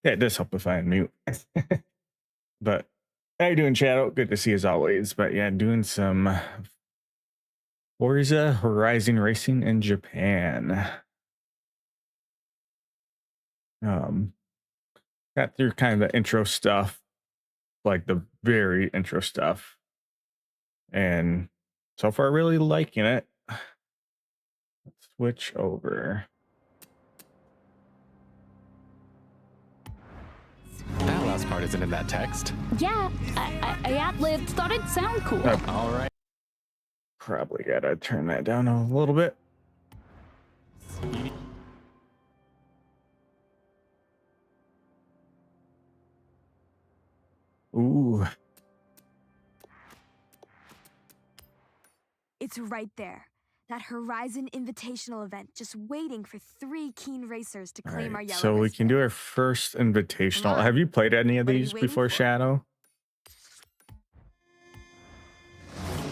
Yeah, it does help if I unmute. But how you doing, Shadow? Good to see you as always. But yeah, doing some Forza Horizon Racing in Japan. Um, got through kind of the intro stuff, like the very intro stuff, and so far really liking it. Let's switch over. That last part isn't in that text. Yeah, I ad-libbed. Thought it'd sound cool. All right. Probably gotta turn that down a little bit. Ooh. It's right there. That Horizon Invitational event, just waiting for 3 keen racers to claim our yellow. So we can do wristband. our first invitational. Come on. Have you played any of What are you these waiting before, for? Shadow?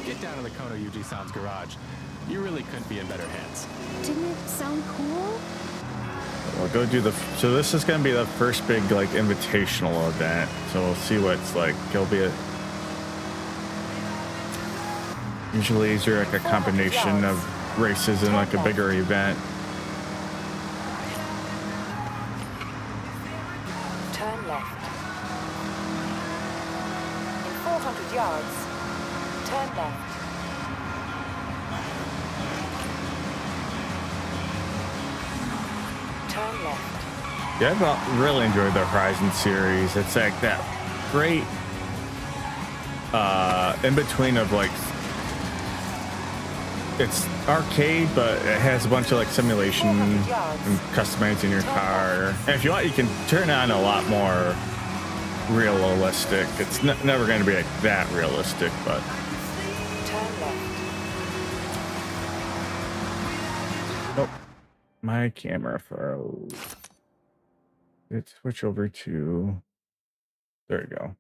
Get down to the Kono Yuji San's garage. You really couldn't be in better hands. Didn't it sound cool? We'll go do the. So this is gonna be the first big like invitational event. So we'll see what it's like. It'll be a. Usually these are like a combination of races in like a bigger event. Turn left. In 400 yards, turn left. Turn left. Yeah, I've really enjoyed the Horizon series. It's like that great in between of like it's arcade, but it has a bunch of like simulation and customizing your car. And if you want, you can turn on a lot more realistic. It's never going to be like that realistic, but Turn left. oh, my camera froze. Let's switch over to. There you go.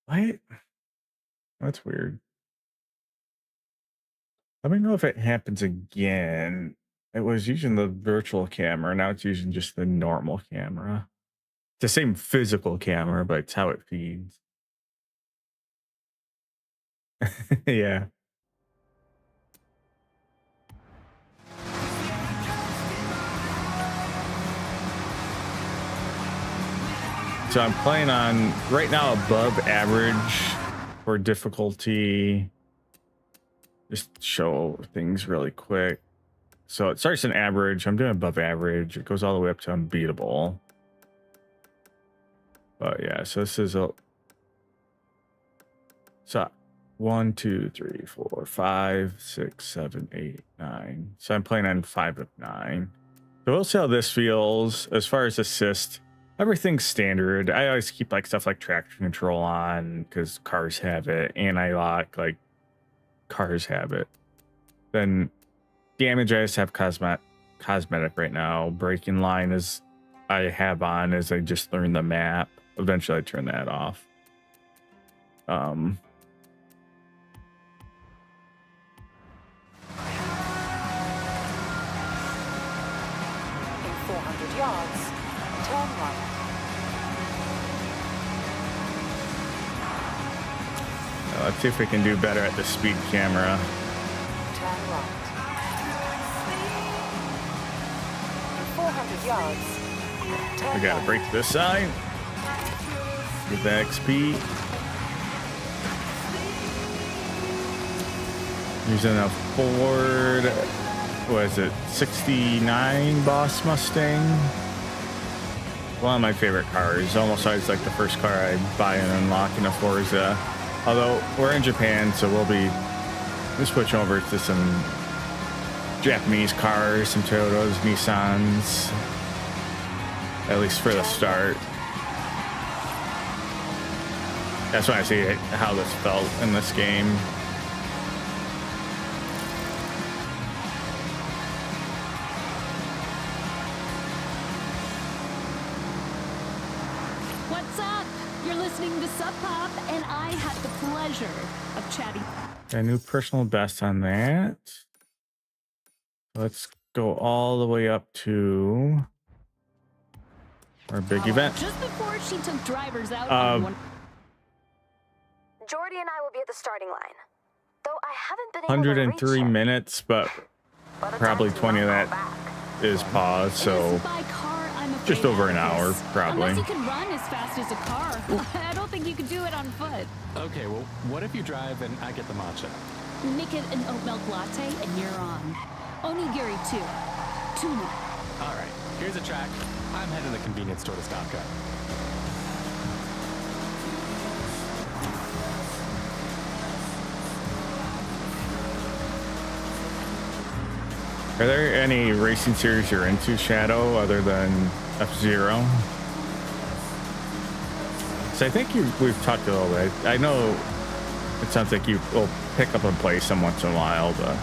What? That's weird. Let me know if it happens again. It was using the virtual camera. Now it's using just the normal camera. It's the same physical camera, but it's how it feeds. Yeah. So I'm playing on right now above average for difficulty. Just show things really quick. So it starts in average. I'm doing above average. It goes all the way up to unbeatable. But yeah, so this is a. So 1, 2, 3, 4, 5, 6, 7, 8, 9. So I'm playing on 5 of 9. So we'll see how this feels as far as assist. Everything's standard. I always keep like stuff like traction control on because cars have it. Anti-lock, like cars have it. Then damage I just have cosmetic right now. Braking line is I have on as I just learned the map. Eventually I turn that off. In 400 yards, turn right. Let's see if we can do better at the speed camera. Turn right. In 400 yards, turn We gotta left. break this side. Get the XP. Using a Ford, what is it, 69 Boss Mustang? One of my favorite cars. Almost always like the first car I buy and unlock in a Forza. Although we're in Japan, so we'll switch over to some Japanese cars, some Toyotas, Nissans, at least for the start. That's when I see how this felt in this game. What's up? You're listening to Sub Pop, and I had the pleasure of chatting. Got a new personal best on that. Let's go all the way up to Our big event. Just before she took drivers out on one. Jordy and I will be at the starting line. Though I haven't been able to reach 103 him. minute, but By the probably time 20 of tomorrow, that back. is paused, so By car, I'm just afraid over an out of hour, this. probably. Unless you can run as fast as a car. I don't think you could do it on foot. Okay, well, what if you drive and I get the matcha? Make it an oat milk latte and you're on. Onigiri too. Tuna. All right, here's a track. I'm heading to the convenience store to stock up. Are there any racing series you're into, Shadow, other than F-Zero? So I think we've talked a little bit. I know it sounds like you will pick up and play some once in a while, but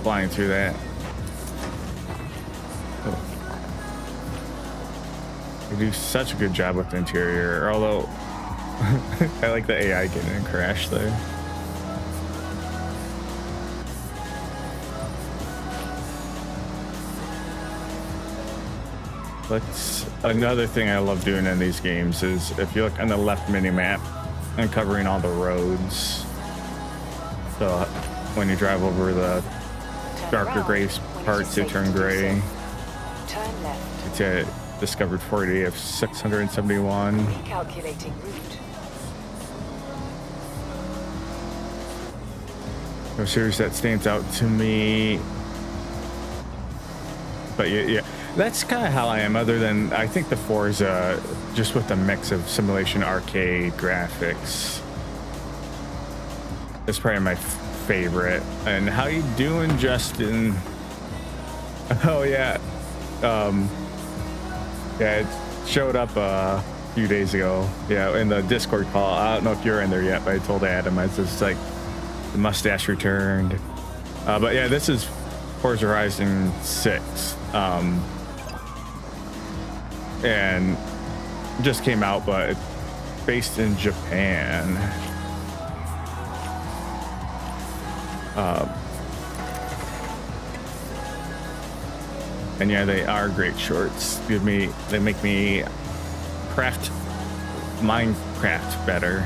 flying through that. They do such a good job with the interior, although I like the AI getting in crash there. Another thing I love doing in these games is if you look on the left mini map and covering all the roads. So when you drive over the darker gray parts, they turn gray. Turn left. It's a discovered 40 of 671. Recalculating route. No series that stands out to me. But yeah, that's kind of how I am, other than I think the Forza, just with the mix of simulation arcade graphics, is probably my favorite. And how you doing, Justin? Oh yeah. Yeah, it showed up a few days ago. Yeah, in the Discord call. I don't know if you're in there yet, but I told Adam, I was just like, the mustache returned. But yeah, this is Forza Horizon 6. And just came out, but it's based in Japan. And yeah, they are great shorts. They make me craft Minecraft better.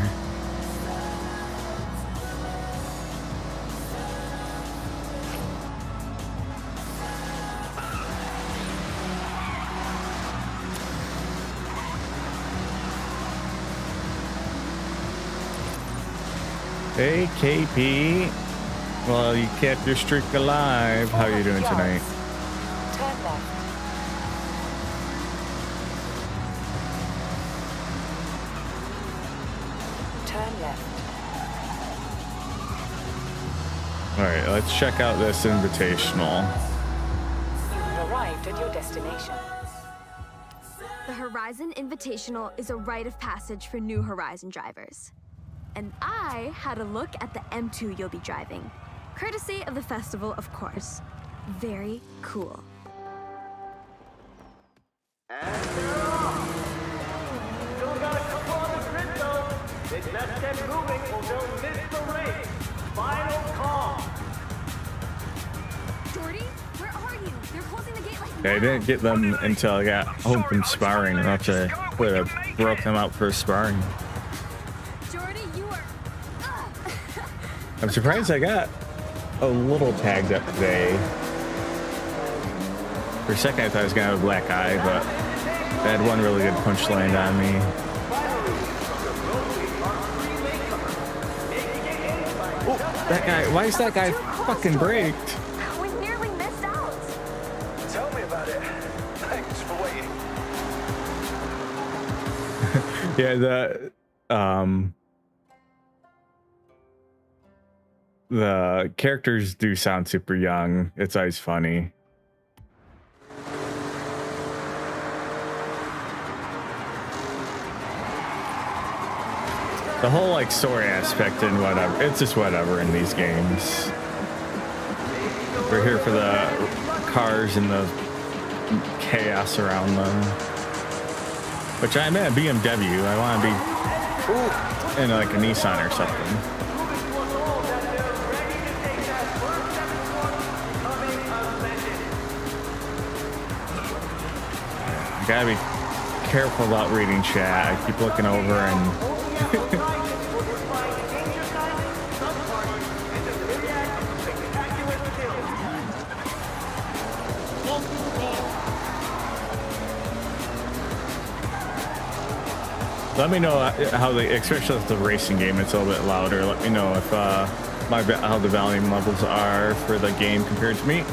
Hey KP, well, you kept your streak alive. How are you doing tonight? Turn left. Turn left. All right, let's check out this invitational. You've arrived at your destination. The Horizon Invitational is a rite of passage for new Horizon drivers. And I had a look at the M2 you'll be driving. Courtesy of the festival, of course. Very cool. And they're off. Still got a couple on the grid though. They best get moving or they'll miss the race. Final call. Jordy, where are you? They're closing the gate like I didn't get them until I got home from sparring, or else I would have broke them out for sparring. Jordy, you are... I'm surprised I got a little tagged up today. For a second I thought I was gonna have a black eye, but I had one really good punch land on me. Oh, that guy, why is that guy fucking braked? We nearly missed out. Tell me about it. Thanks for waiting. Yeah, the characters do sound super young. It's always funny. The whole like story aspect and whatever, it's just whatever in these games. We're here for the cars and the chaos around them. Which I'm in a BMW. I want to be in like a Nissan or something. You gotta be careful about reading chat. I keep looking over and let me know how especially if the racing game, it's a little bit louder. Let me know if how the volume levels are for the game compared to me.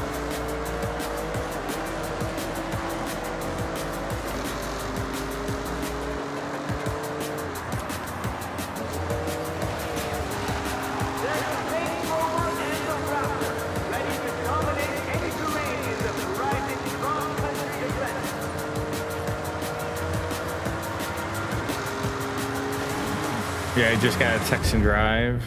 Yeah, I just got a text and drive.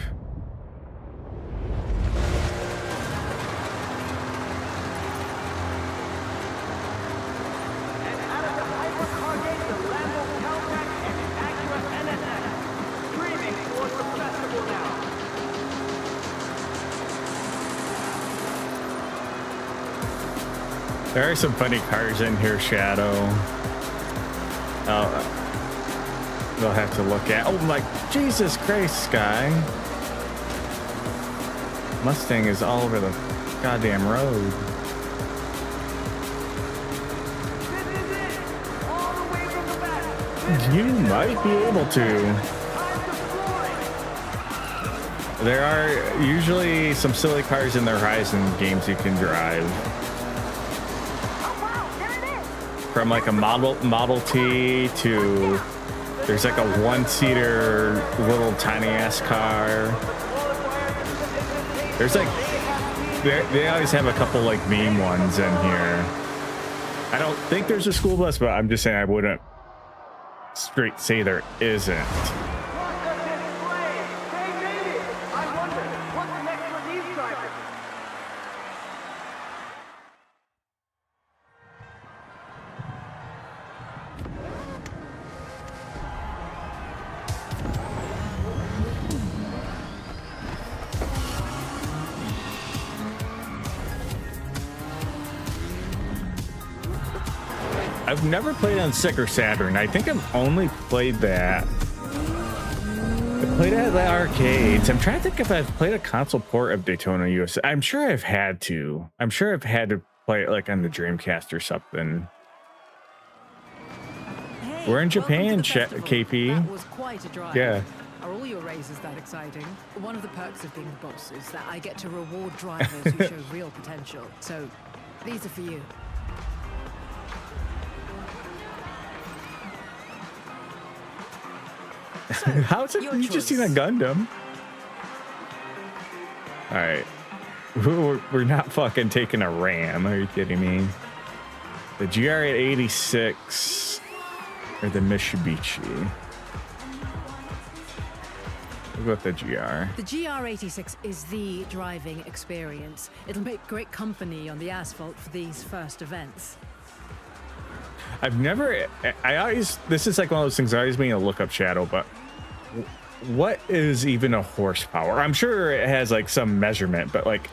There are some funny cars in here, Shadow. They'll have to look at. Oh my Jesus Christ, Sky. Mustang is all over the goddamn road. You might be able to. There are usually some silly cars in the Horizon games you can drive. From like a Model T to there's like a one-seater little tiny ass car. There's like they always have a couple like meme ones in here. I don't think there's a school bus, but I'm just saying I wouldn't straight say there isn't. I've never played on Sega or Saturn. I think I've only played that. I played it at the arcades. I'm trying to think if I've played a console port of Daytona USA. I'm sure I've had to. I'm sure I've had to play it like on the Dreamcast or something. Hey, we're in Japan, KP. That was quite a drive. Yeah. Are all your races that exciting? One of the perks of being the boss is that I get to reward drivers who show real potential. So, these are for you. So, how's it you just seen a Gundam? All right, we're not fucking taking a Ram. Are you kidding me? The GR86 or the Mitsubishi? What about the GR? The GR86 is the driving experience. It'll make great company on the asphalt for these first events. This is like one of those things I always mean to look up, Shadow, but what is even a horsepower? I'm sure it has like some measurement, but like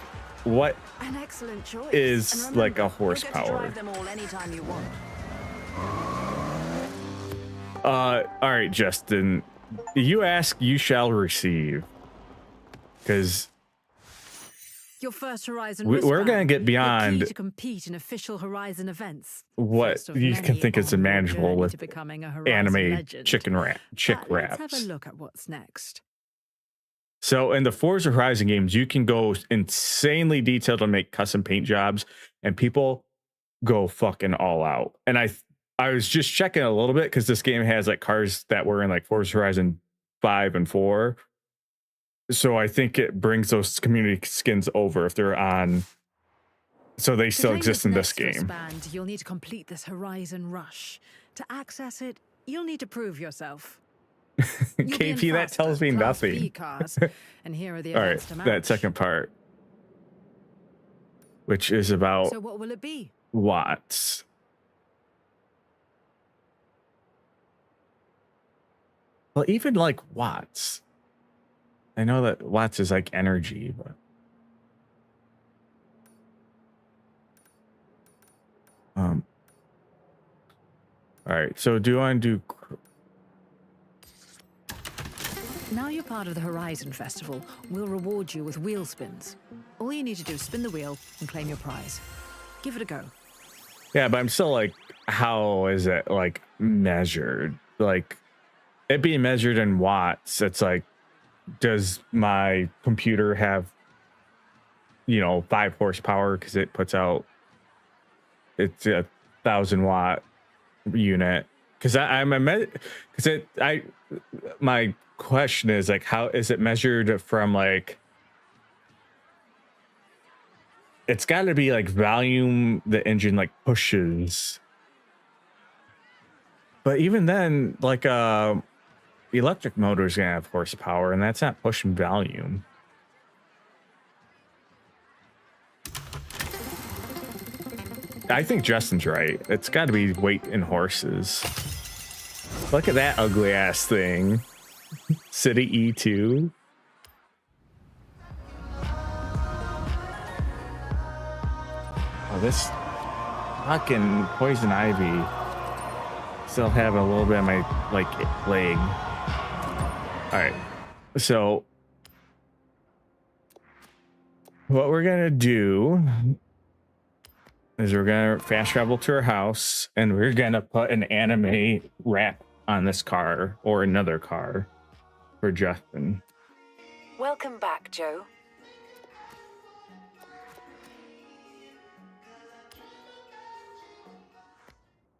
what An excellent choice. is And remember, like a you get to horsepower? drive them all anytime you want. All right, Justin, you ask, you shall receive. Because Your first Horizon we're gonna get the beyond key to compete in official Horizon events. what First of you many can think is on your manageable journey with to becoming a Horizon anime legend. chick But raps. Let's have a look at what's next. So in the Forza Horizon games, you can go insanely detailed and make custom paint jobs, and people go fucking all out. And I was just checking a little bit because this game has like cars that were in like Forza Horizon 5 and 4. So I think it brings those community skins over if they're on. So they still exist in this game. Expand, you'll need to complete this Horizon Rush. To access it, you'll need to prove yourself. You'll be in KP, that faster tells me Class B nothing. cars, and here are the All right, events to match. that second part, which is about So what will it be? watts. Well, even like watts. I know that watts is like energy, but all right. So do I do? Now you're part of the Horizon Festival, we'll reward you with wheel spins. All you need to do is spin the wheel and claim your prize. Give it a go. Yeah, but I'm still like, how is it like measured? Like it being measured in watts. It's like, does my computer have, 5 horsepower because it puts out, it's a 1,000-watt unit? Because my question is like, how is it measured from like? It's got to be like volume the engine like pushes, but even then, like electric motor is gonna have horsepower, and that's not pushing volume. I think Justin's right. It's got to be weight in horses. Look at that ugly ass thing. City E2. Oh, this fucking poison ivy. Still having a little bit of my leg. All right. So what we're gonna do is we're gonna fast travel to her house, and we're gonna put an anime wrap on this car or another car for Justin. Welcome back, Joe.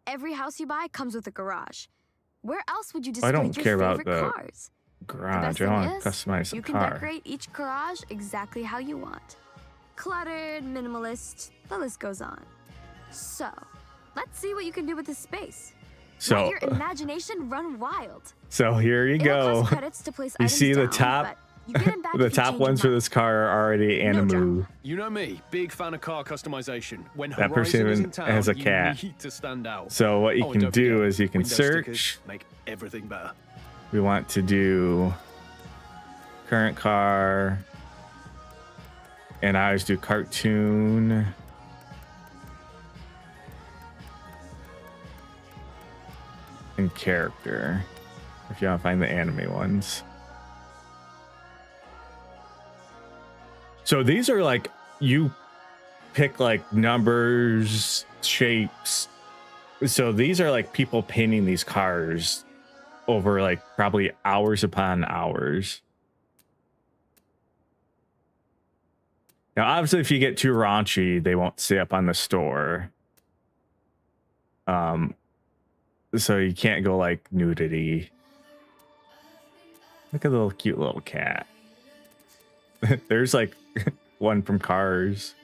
Every house you buy comes with a garage. Where else would you I display don't your care about favorite the cars? The garage. best I thing want to is, customize the you can car. decorate each garage exactly how you want. Cluttered, minimalist, the list goes on. So, let's see what you can do with this space. So Let your imagination run wild. So here you It'll go. cost credits to place You items see the down, top, but you get 'em back the if you top change ones your for mind. this car are already No animu. drama. You know me, big fan of car customization. When That Horizon person is even in town, has a you cat. need to stand out. So what you Oh, and can don't do forget, is you can window search. stickers make everything better. We want to do current car, and I always do cartoon. And character, if you want to find the anime ones. So these are like, you pick like numbers, shapes. So these are like people painting these cars over like probably hours upon hours. Now, obviously, if you get too raunchy, they won't stay up on the store. So you can't go like nudity. Look at the little cute little cat. There's like one from Cars.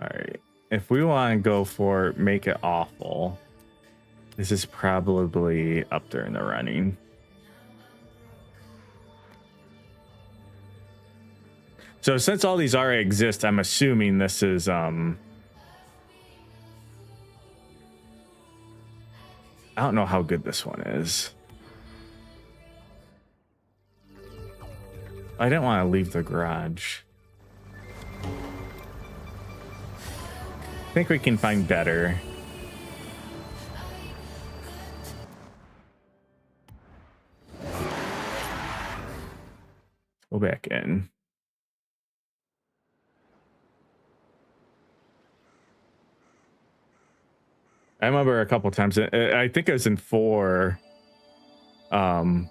All right. If we want to go for make it awful, this is probably up there in the running. So since all these already exist, I'm assuming this is I don't know how good this one is. I didn't want to leave the garage. I think we can find better. Go back in. I remember a couple times. I think it was in 4. I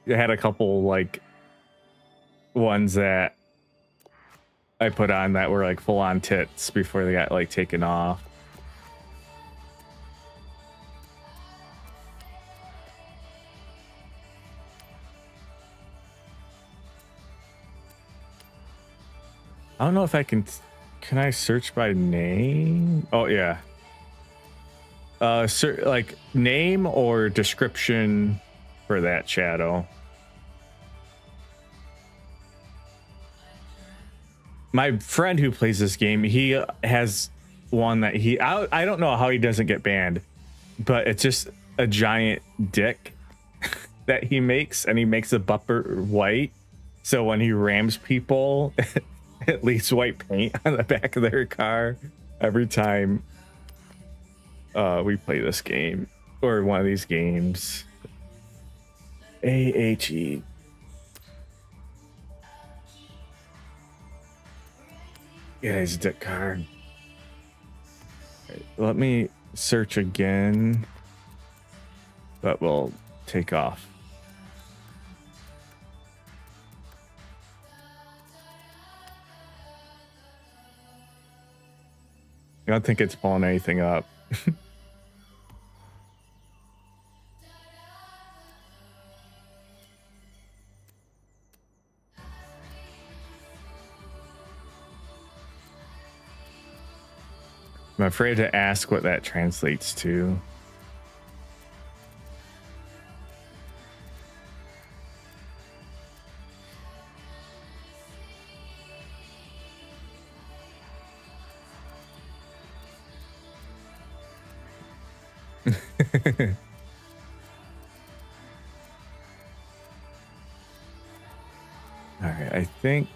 had a couple like ones that I put on that were like full on tits before they got like taken off. I don't know if I can. Can I search by name? Oh yeah. Like name or description for that shadow. my friend who plays this game, he has one that I don't know how he doesn't get banned, but it's just a giant dick that he makes, and he makes the bumper white, so when he rams people it leaves white paint on the back of their car every time we play this game or one of these games. AHE. Yeah, he's a dick card. Right, let me search again, but we'll take off. I don't think it's pulling anything up. I'm afraid to ask what that translates to. All right, I think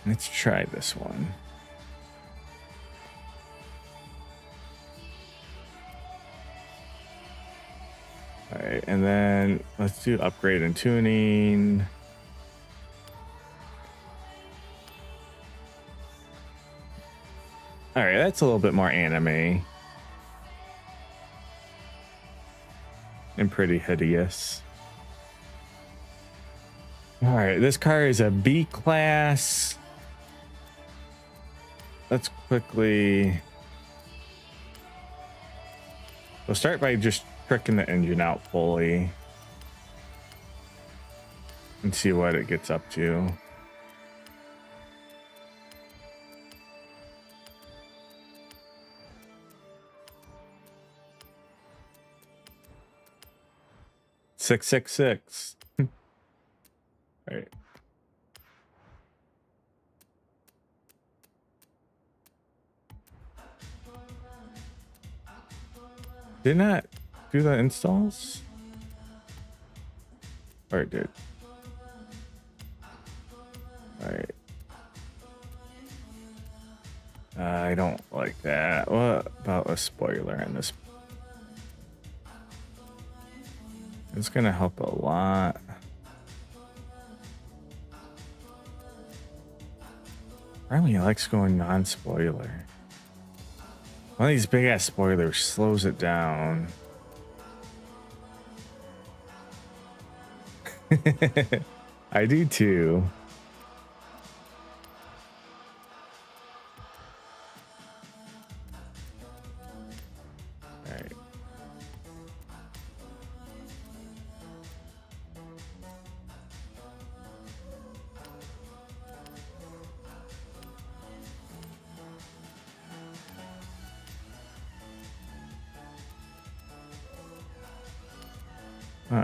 let's try this one. All right, and then let's do upgrade and tuning. All right, that's a little bit more anime and pretty hideous. All right, this car is a B class. Let's quickly, we'll start by just tricking the engine out fully and see what it gets up to. Six, 666. All right. Did not do the installs? Or it did. Alright. I don't like that. What about a spoiler in this? It's gonna help a lot. Apparently he likes going non-spoiler. One of these big ass spoilers slows it down. I do too. All right.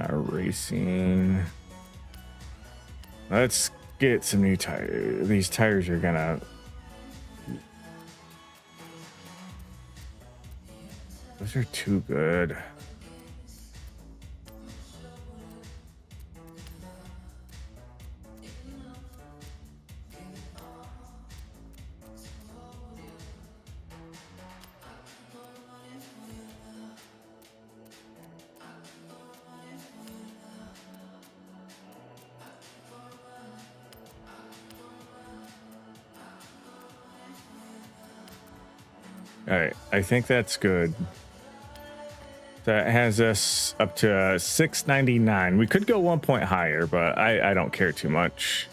Racing. Let's get some new tires. These tires are gonna. Those are too good. All right, I think that's good. That has us up to 699. We could go 1 point higher, but I don't care too much.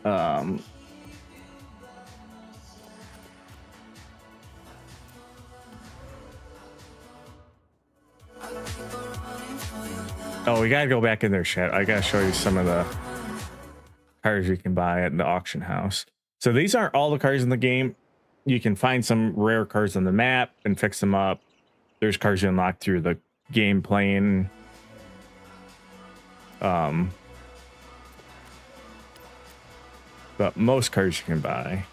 Oh, we gotta go back in there, chat. I gotta show you some of the cars you can buy at the auction house. So these aren't all the cars in the game. You can find some rare cars on the map and fix them up. There's cars you unlock through the game playing. But most cars you can buy.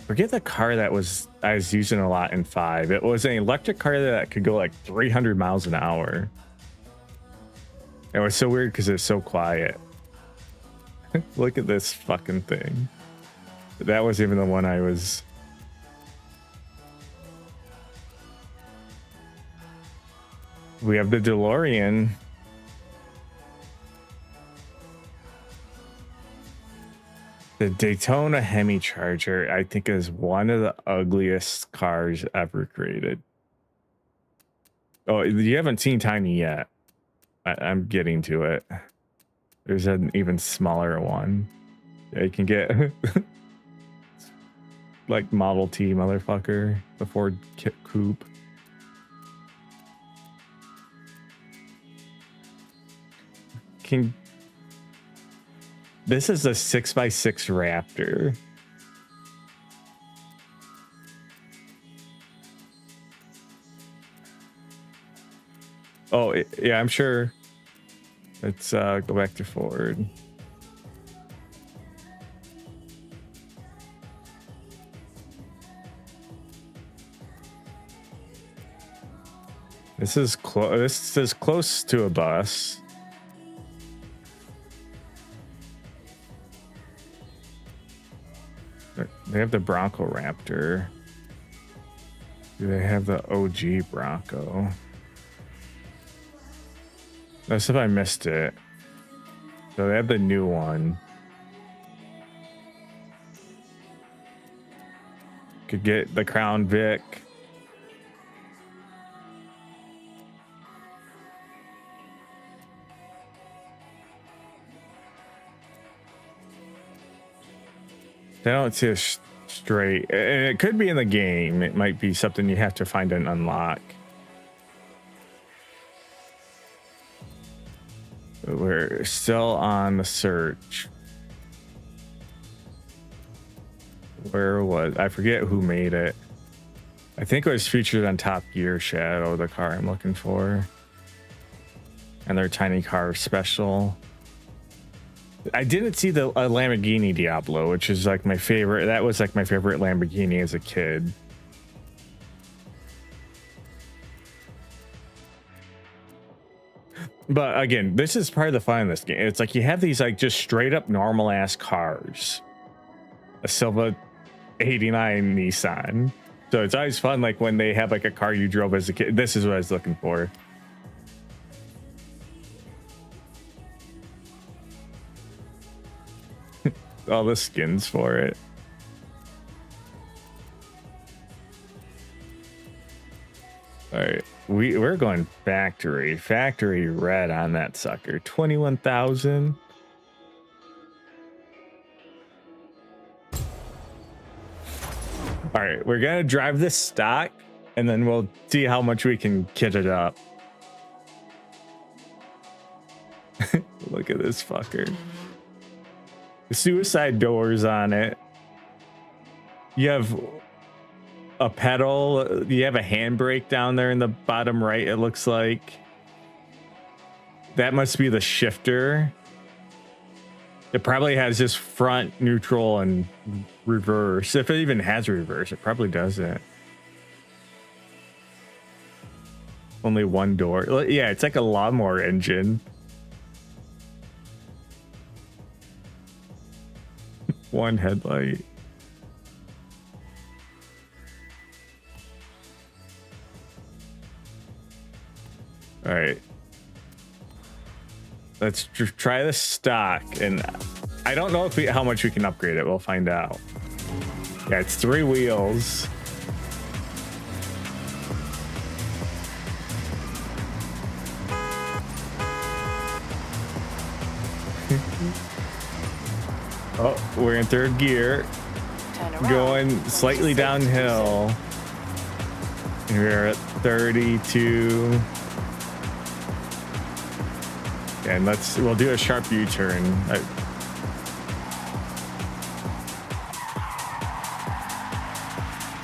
Forget the car that I was using a lot in 5. It was an electric car that could go like 300 miles an hour. It was so weird because it's so quiet. Look at this fucking thing. That was even the one I was. We have the DeLorean. The Daytona Hemi Charger, I think, is one of the ugliest cars ever created. Oh, you haven't seen Tiny yet. I'm getting to it. There's an even smaller one. Yeah, you can get like Model T, motherfucker, the Ford Coupe. This is a 6x6 Raptor. Oh, yeah, I'm sure. Let's go back to Ford. This is close to a bus. They have the Bronco Raptor. Do they have the OG Bronco? That's if I missed it. So they have the new one. Could get the Crown Vic. I don't see a straight. And it could be in the game. It might be something you have to find and unlock. But we're still on the search. Where was I? Forget who made it. I think it was featured on Top Gear Shadow, the car I'm looking for. And their tiny car special. I didn't see the Lamborghini Diablo, which is like my favorite. That was like my favorite Lamborghini as a kid. But again, this is part of the fun of this game. It's like you have these like just straight up normal ass cars. A Silva 89 Nissan. So it's always fun like when they have like a car you drove as a kid. This is what I was looking for. All the skins for it. All right, we're going factory red on that sucker. 21,000. All right, we're gonna drive this stock and then we'll see how much we can kit it up. Look at this fucker. Suicide doors on it. You have a pedal. You have a handbrake down there in the bottom right, it looks like. That must be the shifter. It probably has just front, neutral, and reverse. If it even has reverse, it probably doesn't. Only one door. Yeah, it's like a lawnmower engine. One headlight. All right. Let's try the stock, and I don't know if how much we can upgrade it. We'll find out. Yeah, it's 3 wheels. Oh, we're in 3rd gear. Going slightly downhill. We're at 32. And we'll do a sharp U-turn.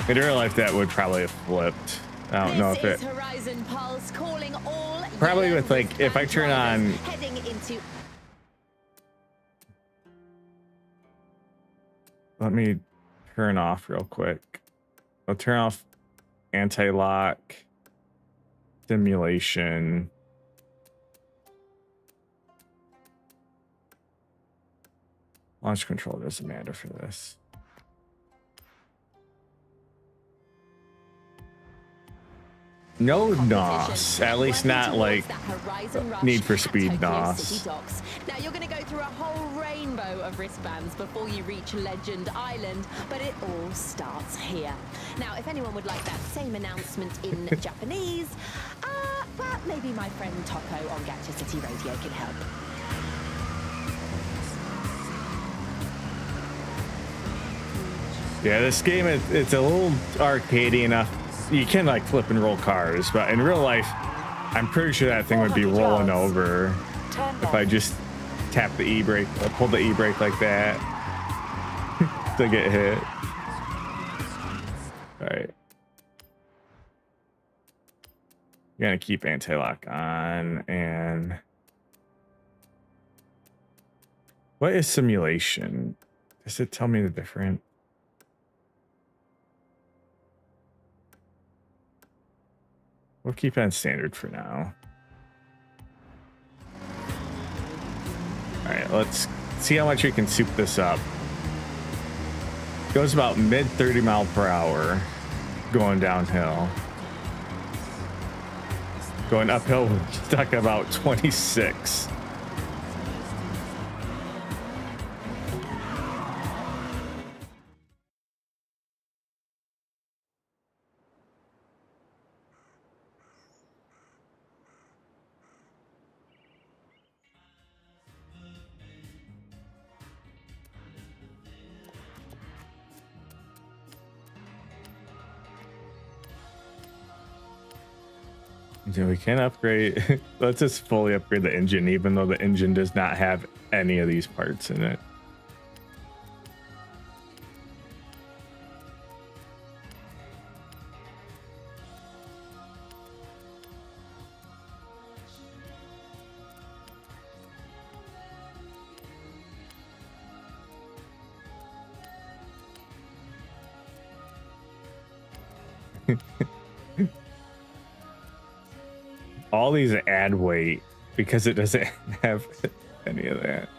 In real life, that would probably have flipped. I don't know if it. Horizon Pulse calling all Probably with like if I turn on. heading into. Let me turn off real quick. I'll turn off anti-lock, simulation. Launch control doesn't matter for this. No NOS, at least not like Need for Speed NOS. Now you're going to go through a whole rainbow of wristbands before you reach Legend Island, but it all starts here. Now, if anyone would like that same announcement in Japanese, well, maybe my friend Toko on Gacha City Radio can help. Yeah, this game it's a little arcadey enough. You can like flip and roll cars, but in real life, I'm pretty sure that thing would be rolling over if I just tap the e-brake, pull the e-brake like that to get hit. All right. You're gonna keep anti-lock on, and what is simulation? Does it tell me the difference? We'll keep it on standard for now. All right, let's see how much we can soup this up. Goes about mid 30 mile per hour going downhill. Going uphill, we're stuck at about 26. Yeah, we can upgrade. Let's just fully upgrade the engine, even though the engine does not have any of these parts in it. All these add weight because it doesn't have any of that.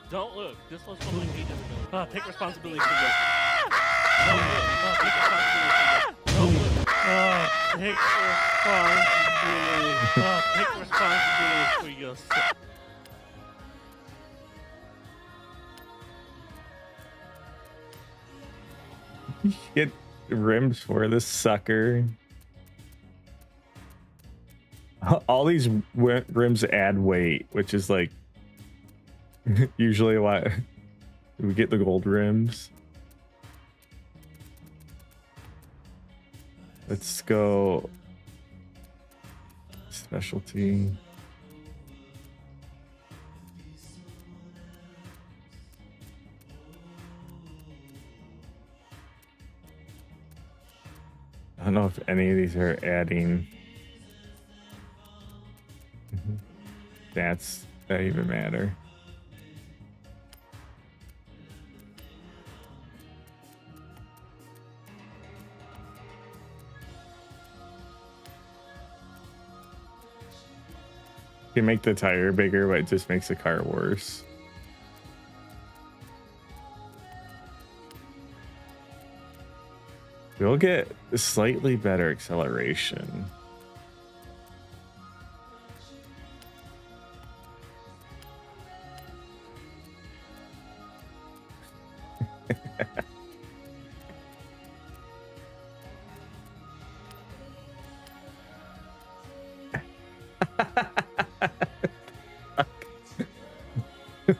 Don't look. This was from like ages ago. Take responsibility for this. Don't look. Take responsibility for this. Don't look. Take responsibility. Take responsibility for yourself. Get rims for this sucker. All these rims add weight, which is like usually why we get the gold rims. Let's go specialty. I don't know if any of these are adding stats that even matter. You can make the tire bigger, but it just makes the car worse. We'll get slightly better acceleration.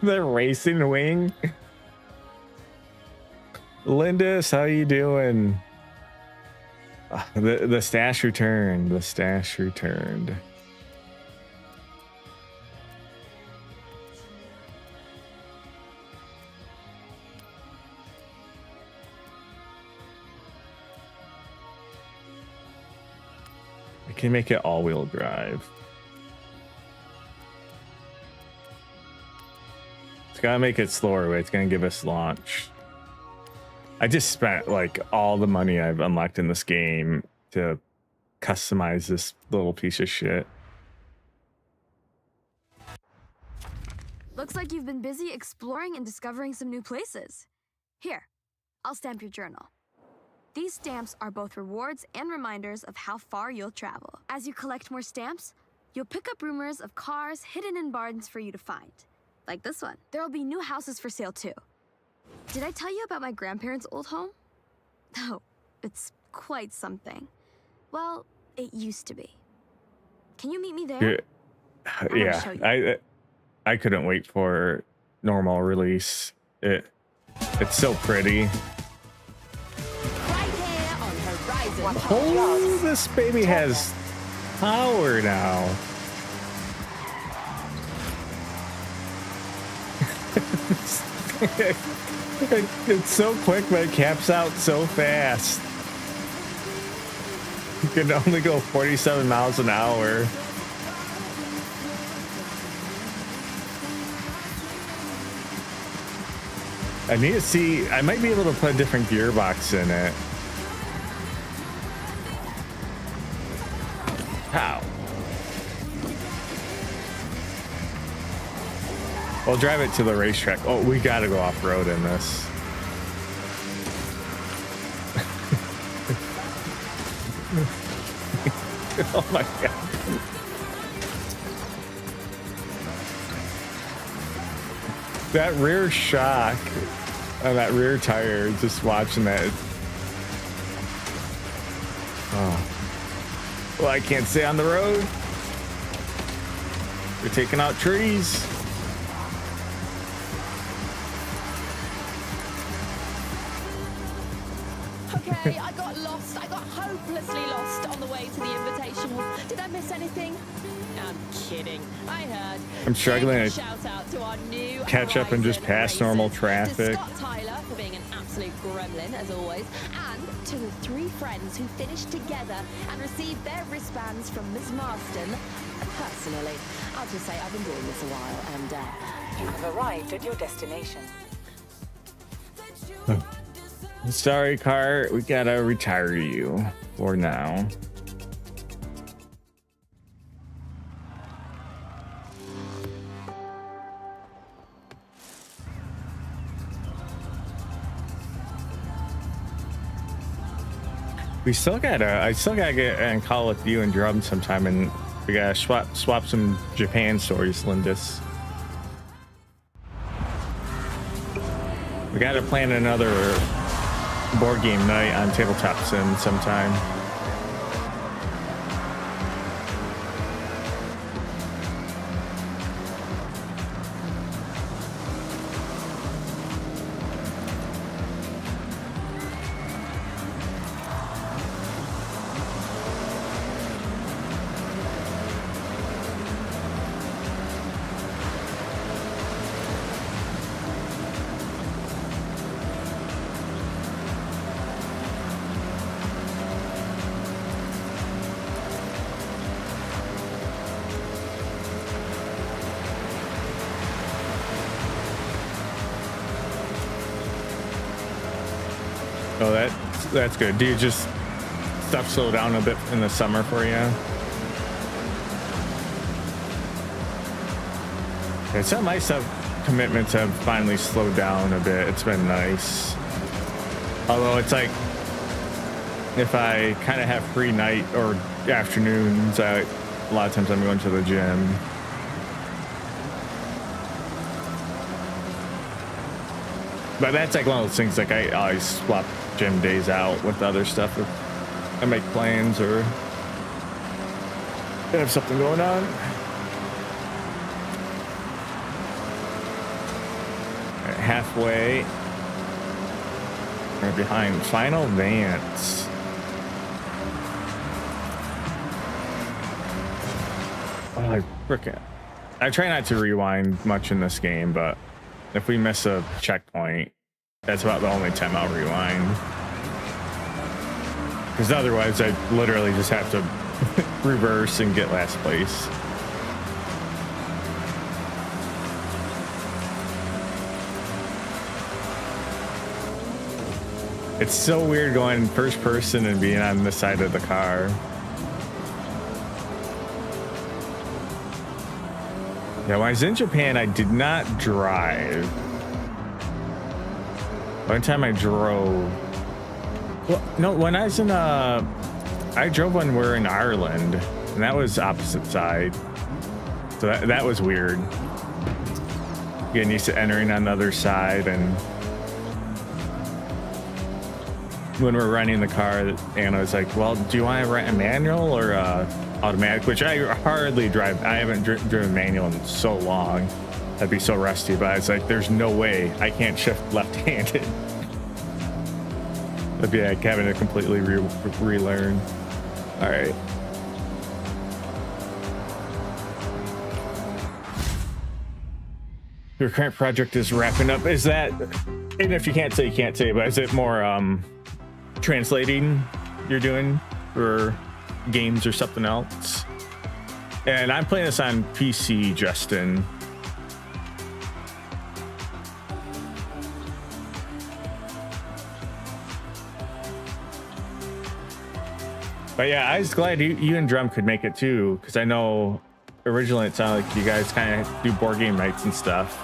The racing wing. Lindis, how you doing? The stash returned. The stash returned. I can make it all-wheel drive. It's gotta make it slower, but it's gonna give us launch. I just spent like all the money I've unlocked in this game to customize this little piece of shit. Looks like you've been busy exploring and discovering some new places. Here, I'll stamp your journal. These stamps are both rewards and reminders of how far you'll travel. As you collect more stamps, you'll pick up rumors of cars hidden in barns for you to find. Like this one. There'll be new houses for sale too. Did I tell you about my grandparents' old home? Oh, it's quite something. Well, it used to be. Can you meet me there? Yeah, I couldn't wait for normal release. It's so pretty. Right here on Horizon. Oh, this baby has power now. It's so quick, but it caps out so fast. You can only go 47 miles an hour. I need to see, I might be able to put a different gearbox in it. How? We'll drive it to the racetrack. Oh, we gotta go off-road in this. Oh my god. That rear shock on that rear tire, just watching that. Oh. Well, I can't stay on the road. We're taking out trees. Okay, I got lost. I got hopelessly lost on the way to the Invitational. Did I miss anything? I'm kidding. I heard. I'm struggling to Shout out to our new catch up and just Horizon pass normal racers, traffic. To Scott Tyler for being an absolute gremlin as always, and to the 3 friends who finished together and received their wristbands from Miss Marston. Personally, I'll just say I've been doing this a while, and You have arrived at your destination. Sorry, car. We gotta retire you for now. I still gotta get and call with you and Drum sometime, and we gotta swap some Japan stories, Lindis. We gotta plan another board game night on Tabletop Sim sometime. Oh, that's good. Do you just stuff slow down a bit in the summer for you? Yeah, some of my stuff commitments have finally slowed down a bit. It's been nice. Although it's like if I kind of have free night or afternoons, a lot of times I'm going to the gym. But that's like one of those things, like I always swap gym days out with other stuff if I make plans or have something going on. Right, halfway. Right behind Final Vance. I frickin'. I try not to rewind much in this game, but if we miss a checkpoint, that's about the only time I'll rewind. Because otherwise, I literally just have to reverse and get last place. It's so weird going first person and being on the side of the car. Yeah, when I was in Japan, I did not drive. One time I drove. Well, no, when I was in I drove when we were in Ireland, and that was opposite side. So that was weird. Getting used to entering on the other side, and when we're running the car, Anna was like, well, do you want to rent a manual or automatic? Which I hardly drive. I haven't driven manual in so long. I'd be so rusty, but it's like, there's no way I can't shift left-handed. That'd be like having to completely relearn. All right. Your current project is wrapping up. Is that, and if you can't say, you can't say, but is it more translating you're doing for games or something else? And I'm playing this on PC, Justin. But yeah, I was glad you and Drum could make it too, because I know originally it sounded like you guys kind of do board game nights and stuff.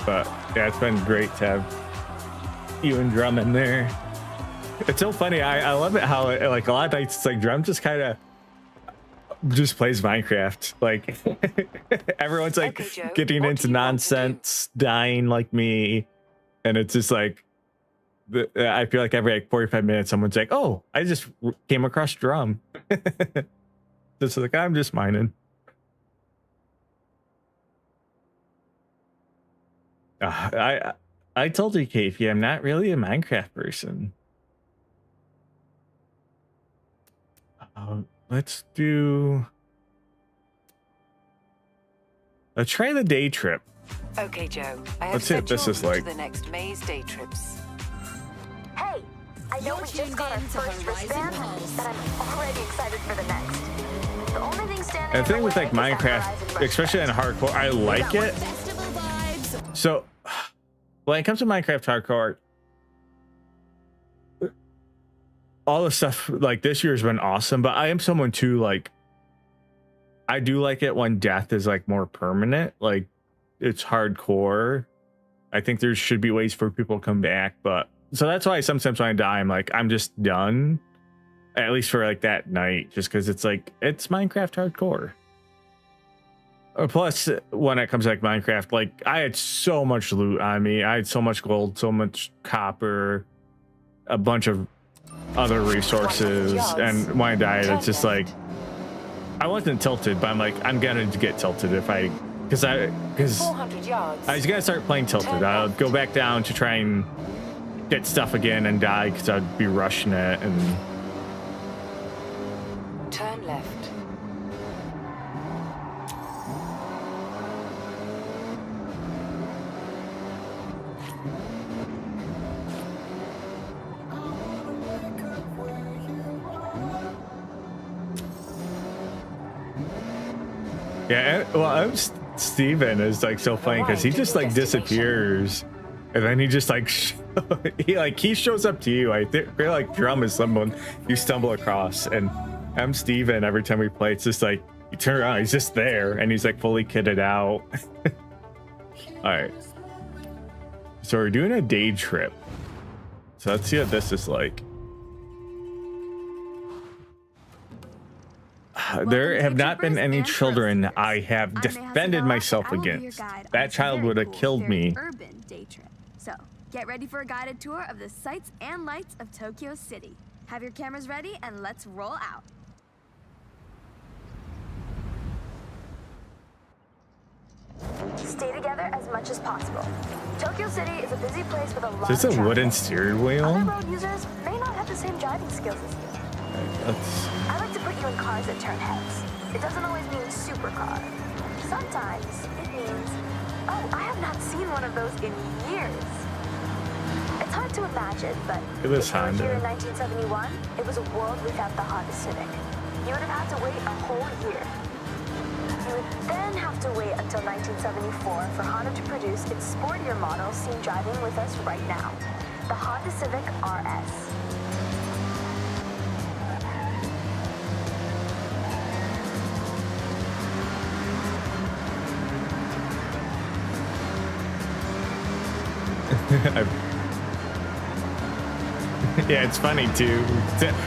But yeah, it's been great to have you and Drum in there. It's so funny. I love it how like a lot of nights it's like Drum just kind of just plays Minecraft. Like everyone's like getting into nonsense, dying like me, and it's just like I feel like every like 45 minutes someone's like, "Oh, I just came across Drum." Just like I'm just mining. I told you, Kathy, I'm not really a Minecraft person. Let's try the day trip. Okay, Joe. Let's see what this is like. The next maze day trips. Hey, I know we just got our first wristband, but I'm already excited for the next. The only thing standing The thing with like Minecraft, especially in hardcore, I like it. So when it comes to Minecraft hardcore, all the stuff like this year's been awesome, but I am someone too, like I do like it when death is like more permanent, like it's hardcore. I think there should be ways for people to come back, but so that's why sometimes when I die, I'm like, I'm just done, at least for like that night, just because it's like it's Minecraft hardcore. Plus, when it comes to like Minecraft, like I had so much loot on me. I had so much gold, so much copper, a bunch of other resources, and when I died, it's just like I wasn't tilted, but I'm like I'm gonna get tilted if I, because I was gonna start playing tilted. I'll go back down to try and get stuff again and die because I'd be rushing it and turn left. yeah. Well, Steven is like so funny because he just like disappears, and then he just like he shows up to you. I feel like Drum is someone you stumble across, and I'm Steven. Every time we play, it's just like you turn around, he's just there, and he's like fully kitted out. All right, so we're doing a day trip. So let's see what this is like. There have not been any children I have defended myself against. That child would have killed me. Urban day trip. So, get ready for a guided tour of the sights and lights of Tokyo City. Have your cameras ready and let's roll out. Stay together as much as possible. Tokyo City is a busy place with a lot of Is this a traffic. wooden steering wheel? Other road users may not have the same driving skills as you. I like to put you in cars that turn heads. It doesn't always mean supercar. Sometimes it means, oh, I have not seen one of those in years. It's hard to imagine, but Look at this if you were Honda. here in 1971, it was a world without the Honda Civic. You would have had to wait a whole year. You would then have to wait until 1974 for Honda to produce its sportier model seen driving with us right now, the Honda Civic RS. Yeah, it's funny too,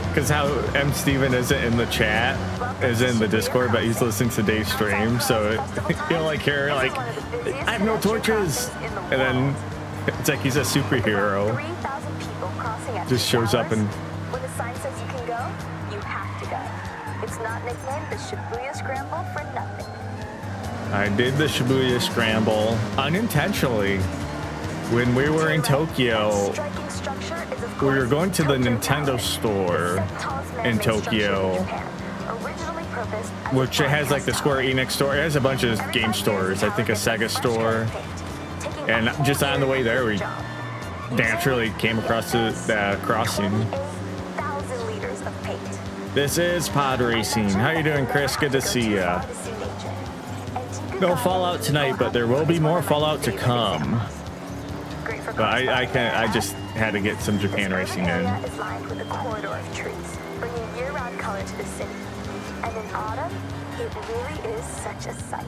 because how M. Steven isn't in the chat, is in the Discord, but he's listening to Dave's stream, so he'll like hear like, I have no torches, and then it's like he's a superhero. 3,000 people crossing at Just peak shows up hours. and When the sign says you can go, you have to go. It's not nicknamed the Shibuya Scramble for nothing. I did the Shibuya Scramble unintentionally. When we were in Tokyo, Striking structure is, of we were course, going to the Tokyo Nintendo Tower, store the tallest in man-made structure Tokyo, in Japan, originally purposed as a which it has like the broadcast Square tower. Enix store. It has a bunch of Every game 5 years, stores. I the think a tower Sega gets a fresh store. coat of paint, taking a And whole just on the year way to there, do the we job. naturally came across the crossing. 28,000 liters of paint. This is Pod Racing. How you doing, Chris? Good to see ya. No Fallout tonight, but there will be more Fallout to come. But I just had to get some Japan racing in. area is lined with a corridor of trees, bringing year-round color to the city. And in autumn, it really is such a sight.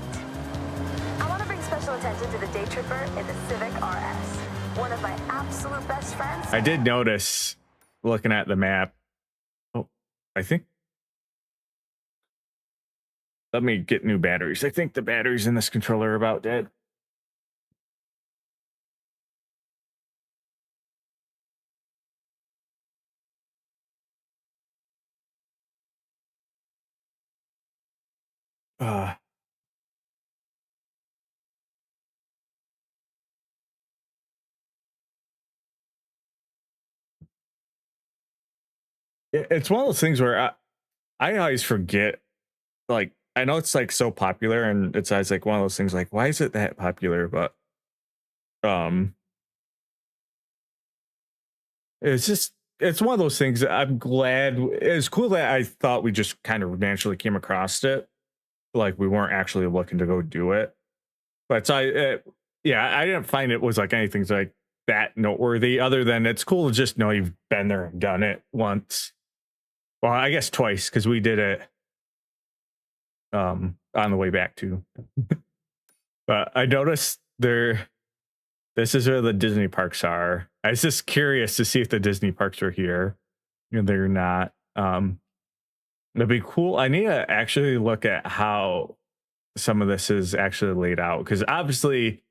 I want to bring special attention to the day tripper in the Civic RS. One of my absolute best friends. I did notice, looking at the map. Oh, I think. Let me get new batteries. I think the batteries in this controller are about dead. Uh, it's one of those things where I always forget. Like, I know it's like so popular, and it's always like one of those things. Like, why is it that popular? But it's one of those things that I'm glad. It's cool that I thought we just kind of naturally came across it. Like, we weren't actually looking to go do it. But yeah, I didn't find it was like anything like that noteworthy, other than it's cool to just know you've been there and done it once. Well, I guess twice, because we did it on the way back too. But I noticed this is where the Disney parks are. I was just curious to see if the Disney parks are here. And they're not. It'd be cool. I need to actually look at how some of this is actually laid out, because obviously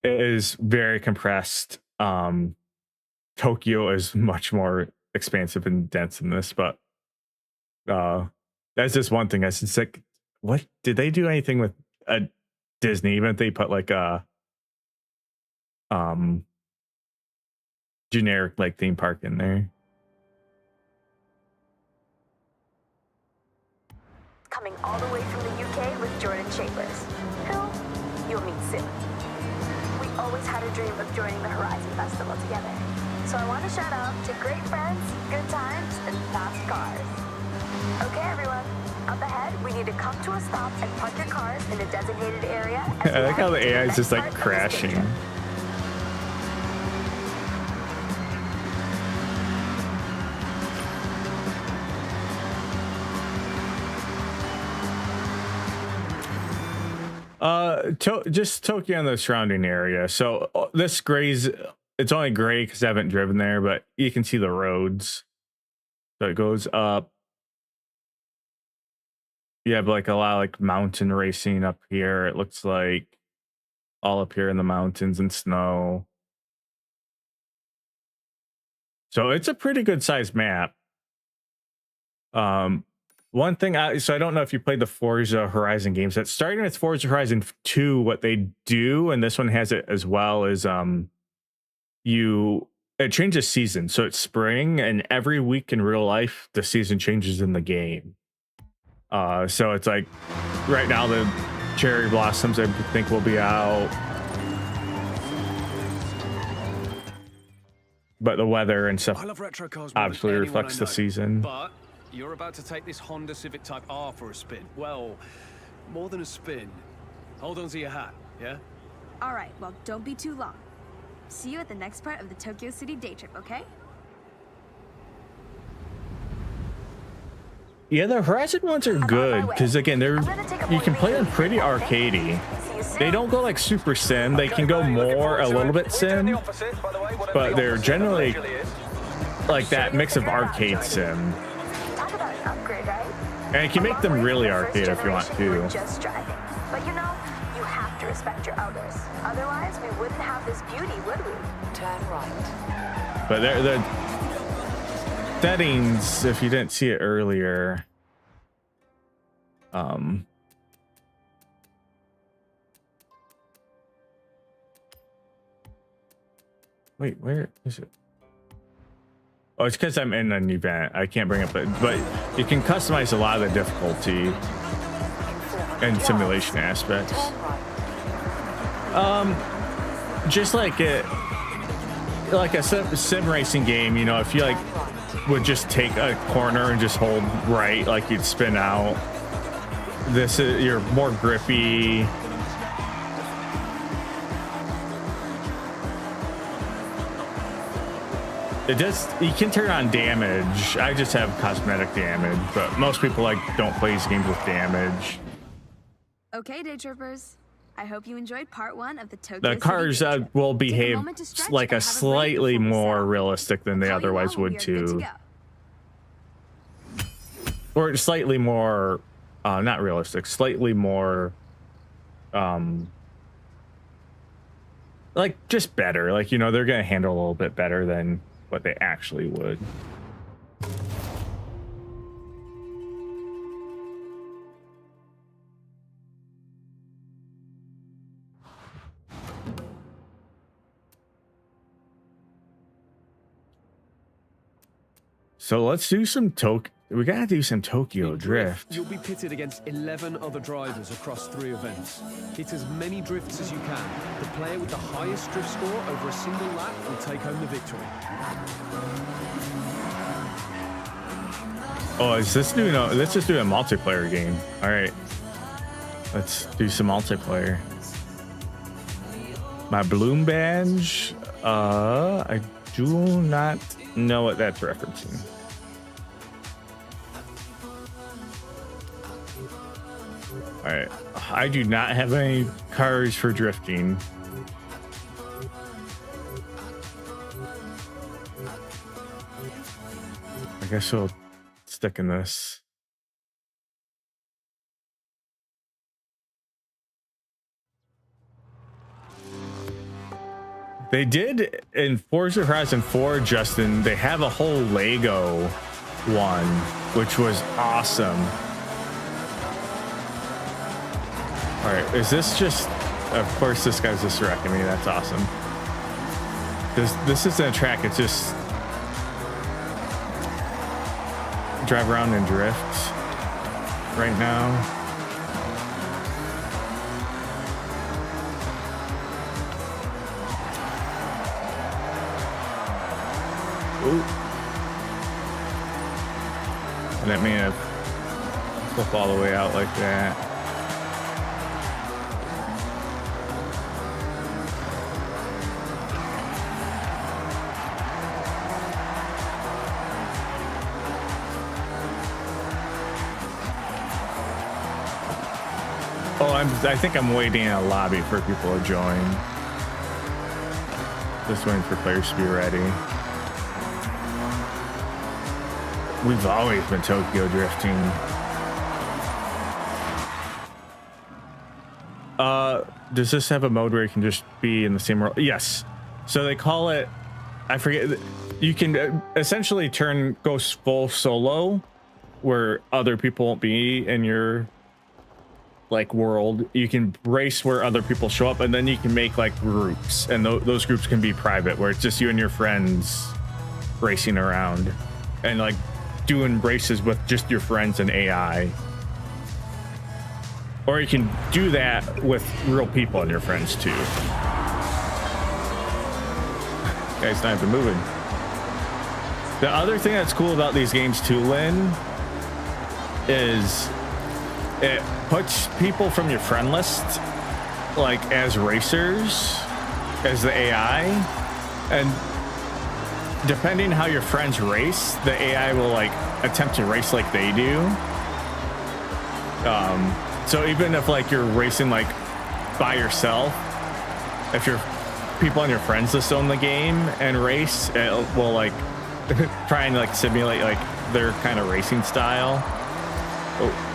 it is very compressed. Tokyo is much more expansive and dense than this, but that's just one thing. I was like, what did they do anything with Disney? Even if they put like a generic like theme park in there. Coming all the way from the UK with Jordan Chambers, who you'll meet soon. We always had a dream of joining the Horizon Festival together. So I want to shout out to great friends, good times, and fast cars. Okay, everyone. Up ahead, we need to come to a stop and park your cars in a designated area. I like how the AI is just like crashing. Just Tokyo and the surrounding area. So this gray's, it's only gray because I haven't driven there, but you can see the roads. So it goes up. You have like a lot of like mountain racing up here. It looks like all up here in the mountains and snow. So it's a pretty good sized map. One thing, so I don't know if you played the Forza Horizon games. That's starting with Forza Horizon 2. What they do, and this one has it as well, is it changes season. So it's spring, and every week in real life, the season changes in the game. So it's like right now the cherry blossoms I think will be out, but the weather and stuff I love retro cars more than obviously anyone reflects I the know. season. But you're about to take this Honda Civic Type R for a spin. Well, more than a spin. Hold on to your hat, yeah? All right, well, don't be too long. See you at the next part of the Tokyo City day trip, okay? Yeah, the Horizon ones are good because again, you can play them pretty arcadey. They don't go like super sim. They can go more a little bit sim, but they're generally like that mix of arcade sim. Talk about an upgrade, right? And you can make them really arcade if you want to. Just driving. But you know, you have to respect your elders. Otherwise, we wouldn't have this beauty, would we? Turn right. But the settings, if you didn't see it earlier, wait, where is it? Oh, it's because I'm in an event. I can't bring it, but you can customize a lot of the difficulty and simulation aspects. Just like a sim racing game, you know, if you like would just take a corner and just hold right, like you'd spin out. This is, you're more grippy. It does, you can turn on damage. I just have cosmetic damage, but most people like don't play these games with damage. Okay, day trippers. I hope you enjoyed part 1 of the Tokyo The City cars day trip. will Take a behave moment to stretch like and a have break slightly before we set more off. realistic than they I'll call you otherwise when we would are good to too. go. Or slightly more, not realistic, slightly more, like just better. Like, you know, they're gonna handle a little bit better than what they actually would. So let's do some we gotta do some Tokyo In Drift. You'll be pitted against 11 other drivers across 3 events. Hit as many drifts as you can. The player with the highest drift score over a single lap will take home the victory. Oh, is this doing a, let's just do a multiplayer game. All right, let's do some multiplayer. My Bloom badge, I do not know what that's referencing. All right, I do not have any cars for drifting. I guess we'll stick in this. They did in Forza Horizon 4, Justin, they have a whole Lego one, which was awesome. All right, is this just, of course this guy's just wrecking me, that's awesome. This isn't a track, it's just drive around and drift right now. Ooh. And that may have flip all the way out like that. Oh, I think I'm waiting in a lobby for people to join. Just waiting for players to be ready. We've always been Tokyo drifting. Does this have a mode where you can just be in the same world? Yes. So they call it, I forget, you can essentially go full solo where other people won't be in your like world. You can race where other people show up, and then you can make like groups, and those groups can be private where it's just you and your friends racing around and like doing races with just your friends and AI. Or you can do that with real people and your friends too. Guy's not even moving. The other thing that's cool about these games too, Lynn, is it puts people from your friend list like as racers, as the AI, and depending how your friends race, the AI will like attempt to race like they do. So even if like you're racing like by yourself, if your people on your friends list own the game and race, it will like try and like simulate like their kind of racing style. Oh.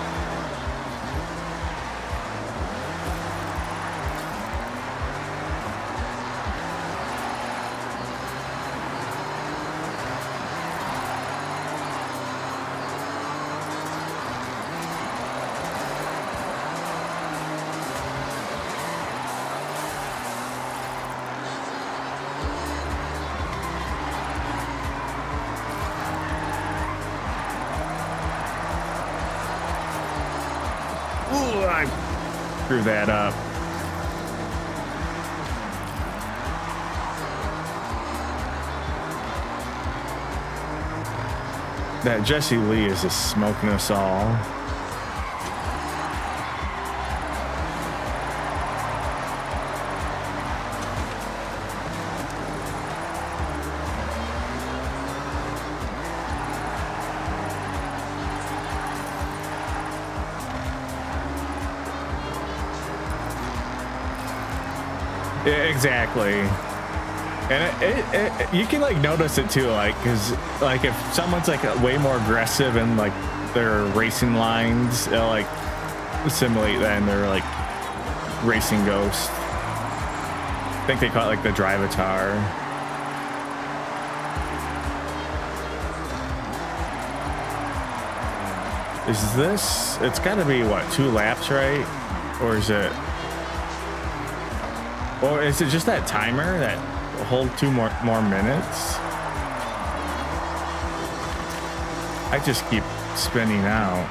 Screw that up. That Jesse Lee is just smoking us all. Exactly. And you can like notice it too, like, because like if someone's like way more aggressive in like their racing lines, it'll like simulate that in their like racing ghost. I think they call it like the drivatar. Is this, it's got to be what, 2 laps, right? Or is it, or is it just that timer that hold 2 more minutes? I just keep spinning out.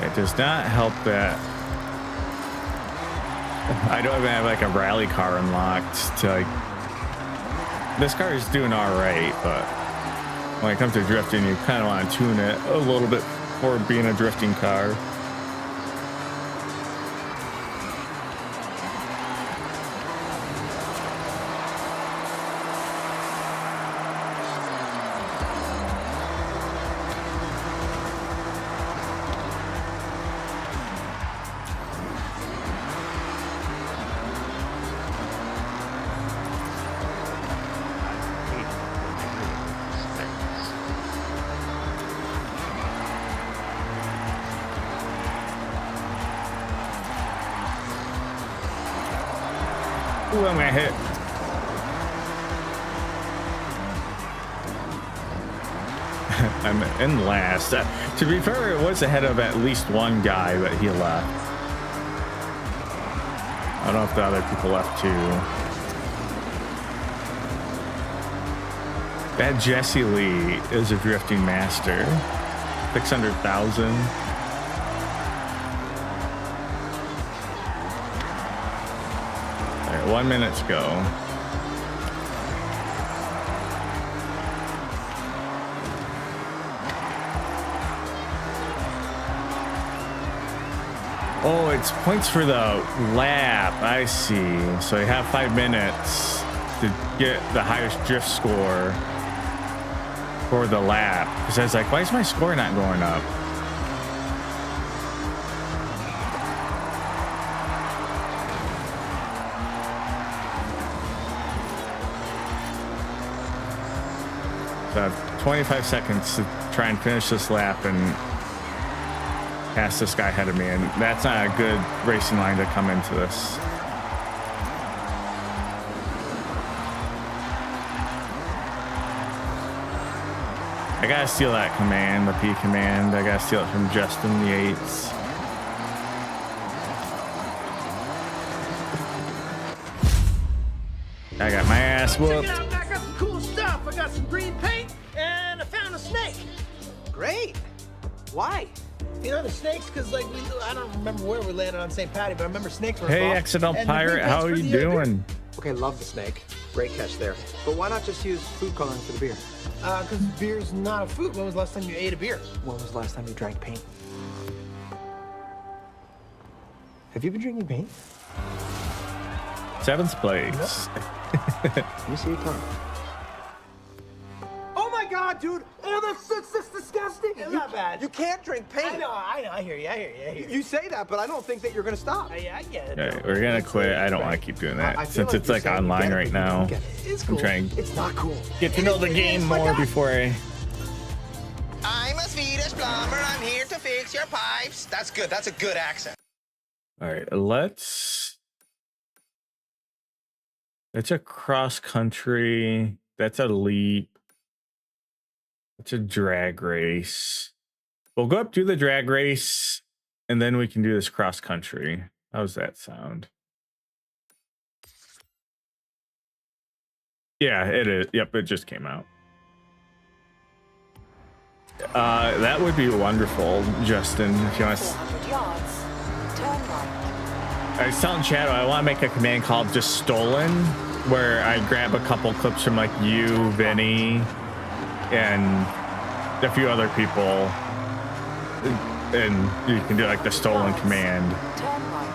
It does not help that I don't even have like a rally car unlocked to like, this car is doing all right, but when it comes to drifting, you kind of want to tune it a little bit for being a drifting car. Ooh, I'm gonna hit. I'm in last. To be fair, it was ahead of at least one guy, but he left. I don't know if the other people left too. That Jesse Lee is a drifting master. 600,000. All right, 1 minute to go. Oh, it's points for the lap. I see. So you have 5 minutes to get the highest drift score for the lap. Because I was like, why is my score not going up? So I have 25 seconds to try and finish this lap and pass this guy ahead of me, and that's not a good racing line to come into this. I gotta steal that command, the P command. I gotta steal it from Justin Yates. ass Check it whooped. out, man. I got some cool stuff. I got some green paint, and I found a snake. Great. Why? You know the snakes, because like I don't remember where we landed on St. Patty, but I remember snakes were Hey, involved. accidental And the green pirate, paint's how are for you the, beer. doing? Okay, love the snake. Great catch there. But why not just use food coloring for the beer? Because beer's not a food. When was the last time you ate a beer? When was the last time you drank paint? Have you been drinking paint? 7th place. Let me see your tongue. Oh my God, dude! Oh, that's disgusting. It's not bad. You can't drink paint. I know. I hear you. You say that, but I don't think that you're gonna stop. I get it. Okay, we're gonna quit. I don't want to keep doing I that feel since it's you're like saying you online get it, right but you now. don't get it. It's cool. I'm trying It's not cool. get to know the game more before I. I'm a Swedish plumber. I'm here to fix your pipes. That's good. That's a good accent. All right, let's. That's a cross country. That's a leap. It's a drag race. We'll go up, do the drag race, and then we can do this cross country. How's that sound? Yeah, it is. Yep, it just came out. That would be wonderful, Justin. If you want to. 400 yards. Turn right. I was telling Shadow I want to make a command called just stolen, where I grab a couple clips from like you, Vinny, and a few other people, and you can do like the stolen command. Turn right.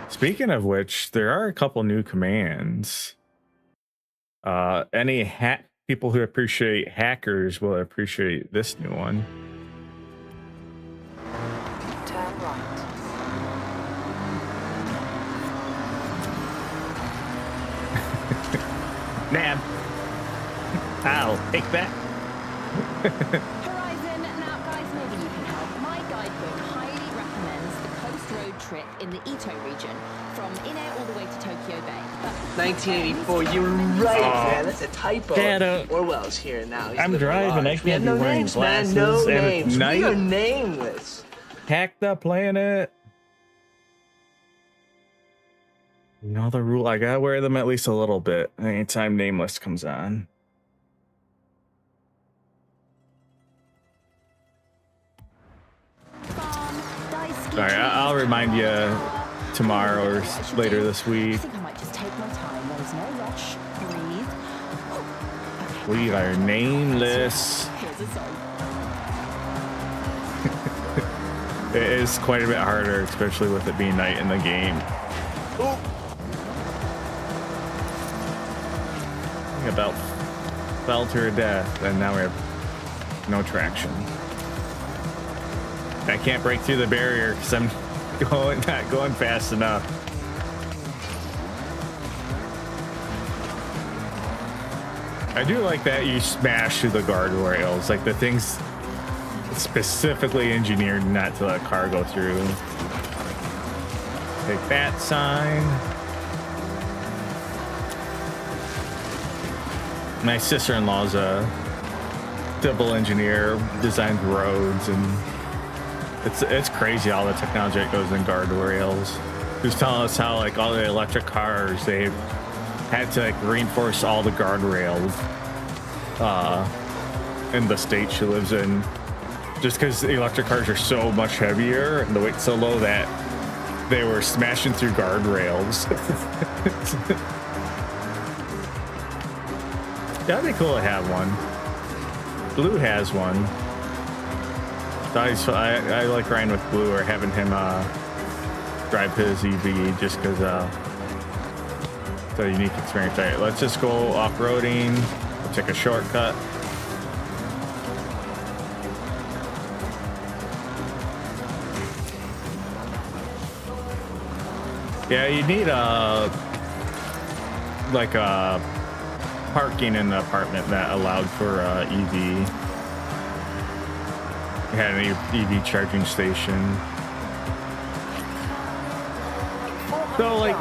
Speaking of which, there are a couple new commands. Any people who appreciate hackers will appreciate this new one. Turn right. Nab. I'll take that. Horizon, now guys, maybe you can help. My guidebook highly recommends the coast road trip in the Ito region from Ine all the way to Tokyo Bay. But 1984, you were right, man. That's a typo. Shadow. Orwell's here now. He's I'm living driving. I large. We can't have be no wearing names, man. glasses No and names. it's We night. are nameless. Hack the planet. You know the rule. I gotta wear them at least a little bit anytime Nameless comes on. Sorry, I'll remind you tomorrow or later this week. I think I might just take my time. There's no rush. Breathe. We are nameless. Here's a song. It is quite a bit harder, especially with it being night in the game. Ooh. I about fell to her death, and now we have no traction. I can't break through the barrier because I'm not going fast enough. I do like that you smash through the guardrails, like the things specifically engineered not to let a car go through. Take that sign. My sister-in-law's a civil engineer, designs roads, and it's crazy all the technology that goes in guardrails. He was telling us how like all the electric cars, they had to like reinforce all the guardrails in the state she lives in, just because the electric cars are so much heavier and the weight's so low that they were smashing through guardrails. That'd be cool to have one. Blue has one. I like riding with Blue or having him drive his EV just because it's a unique experience. All right, let's just go off-roading. We'll take a shortcut. Yeah, you need like a parking in the apartment that allowed for EV. We had an EV charging station. So like,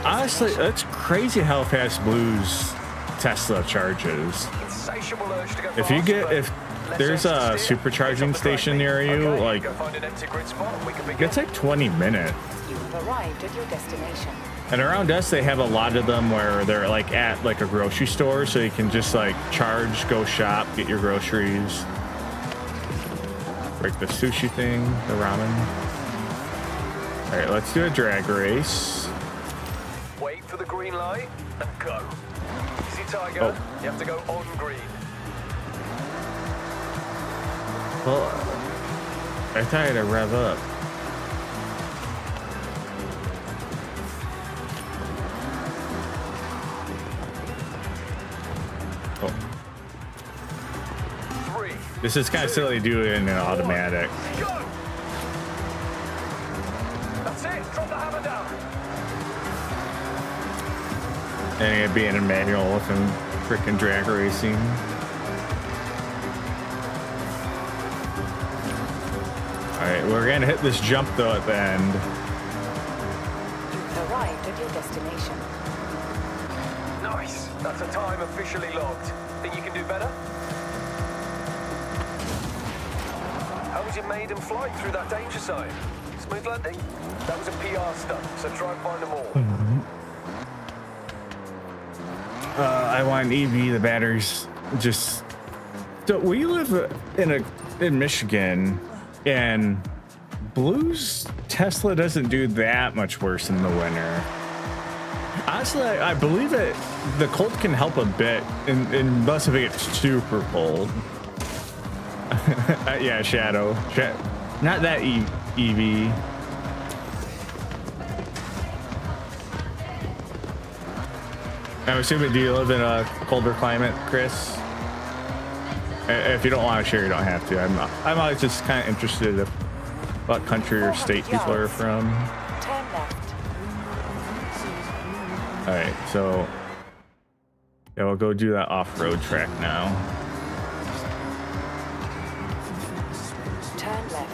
honestly, it's crazy how fast Blue's Tesla charges. If there's a supercharging station near you. Like, it's like 20 minutes. You have arrived at your destination. And around us, they have a lot of them where they're like at like a grocery store, so you can just like charge, go shop, get your groceries. Break the sushi thing, the ramen. All right, let's do a drag race. Wait for the green light and go. Easy, Tiger. Oh. You have to go on green. Well, I thought I had to rev up. Oh. 3. This is kind of silly to do it in an automatic. Go! That's it. Drop the hammer down. And it being a manual with some freaking drag racing. All right, we're gonna hit this jump though at the end. You've arrived at your destination. Nice. That's a time officially logged. Think you can do better? How was your maiden flight through that danger zone? Smooth landing? That was a PR stunt, so try and find them all. I want an EV. The batteries just. So we live in Michigan, and Blue's Tesla doesn't do that much worse in the winter. Honestly, I believe it. The cold can help a bit, unless if it gets super cold. Yeah, Shadow. Not that EV. I'm assuming, do you live in a colder climate, Chris? If you don't want to share, you don't have to. I'm always just kind of interested in what country or state people are from. Turn left. All right, so yeah, we'll go do that off-road track now. Turn left.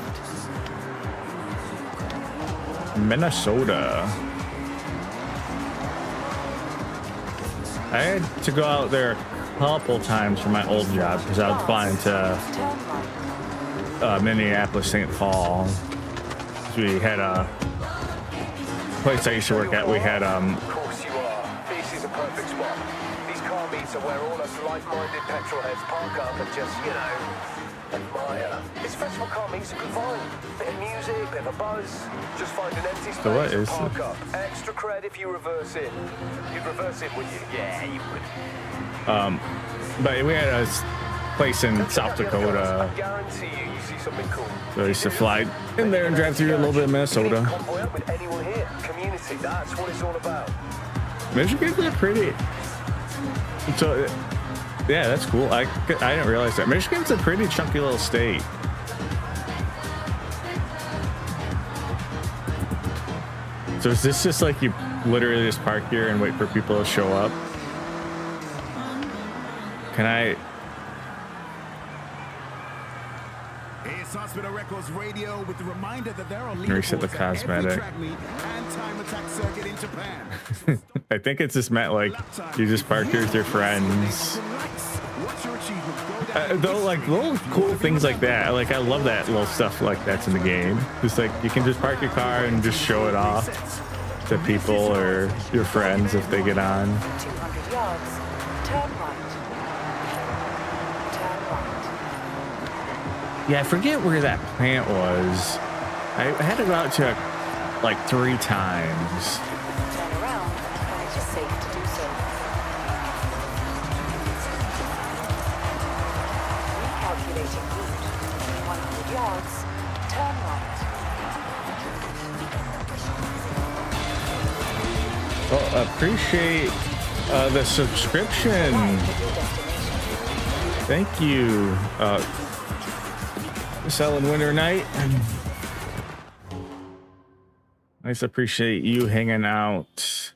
Minnesota. I had to go out there a couple times for my old job because I was flying to Minneapolis, St. Paul. We had a place I used to work at. We had Of course you are. This is a perfect spot. These car meets are where all us like-minded petrol heads park up and just, you know, admire. This festival car meets are good vibe. Bit of music, bit of a buzz. Just find an empty space what is and park up. Extra cred if you reverse in. You'd reverse in, would you? Yeah, you would. but we had a place in South Dakota. I guarantee you see something cool. So I used to fly in there and drive through a little bit of Minnesota. Convoy up with anyone here. Community, that's what it's all about. Michigan's pretty. So yeah, that's cool. I didn't realize that. Michigan's a pretty chunky little state. So is this just like you literally just park here and wait for people to show up? Can I? It's Hospital Records Radio with the reminder that there are Reset the cosmetic. I think it's just meant like you just park here with your friends. Though, like little cool things like that, like I love that little stuff like that's in the game. Just like you can just park your car and just show it off to people or your friends if they get on. 200 yards. Turn right. Turn right. Yeah, I forget where that plant was. I had to go out to it like 3 times. Turn around when it is safe to do so. Recalculating route. 100 yards. Turn right. Well, appreciate the subscription. Thank you, Selling Winter Night. Nice, appreciate you hanging out.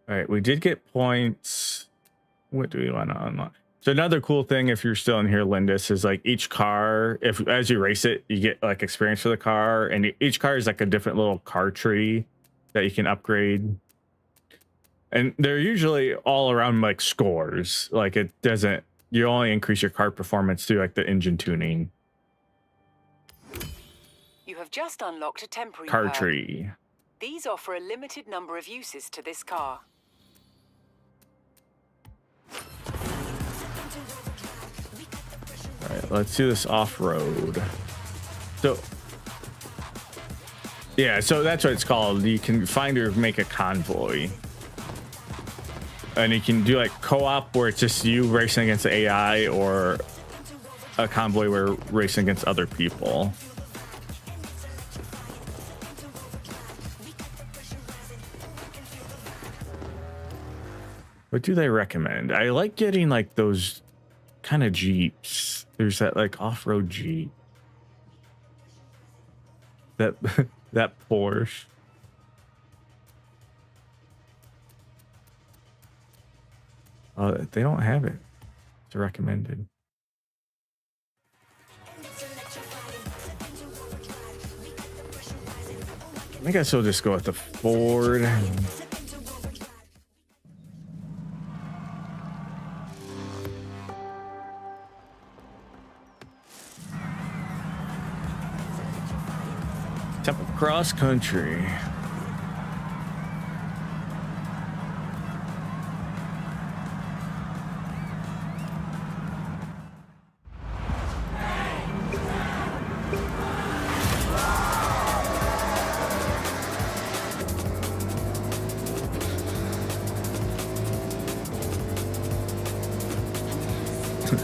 All right, we did get points. What do we want to unlock? So another cool thing, if you're still in here, Lindis, is like each car, if as you race it, you get like experience for the car, and each car is like a different little car tree that you can upgrade. And they're usually all around like scores. Like it doesn't you only increase your car performance through like the engine tuning. You have just unlocked a temporary Car perk. tree. These offer a limited number of uses to this car. All right, let's do this off-road. So, yeah, so that's what it's called. You can find or make a convoy. And you can do like co-op where it's just you racing against the AI, or a convoy where you're racing against other people. What do they recommend? I like getting like those kind of Jeeps. There's that like off-road Jeep. That that Porsche. They don't have it. It's recommended. I guess we'll just go with the Ford. Temple cross country.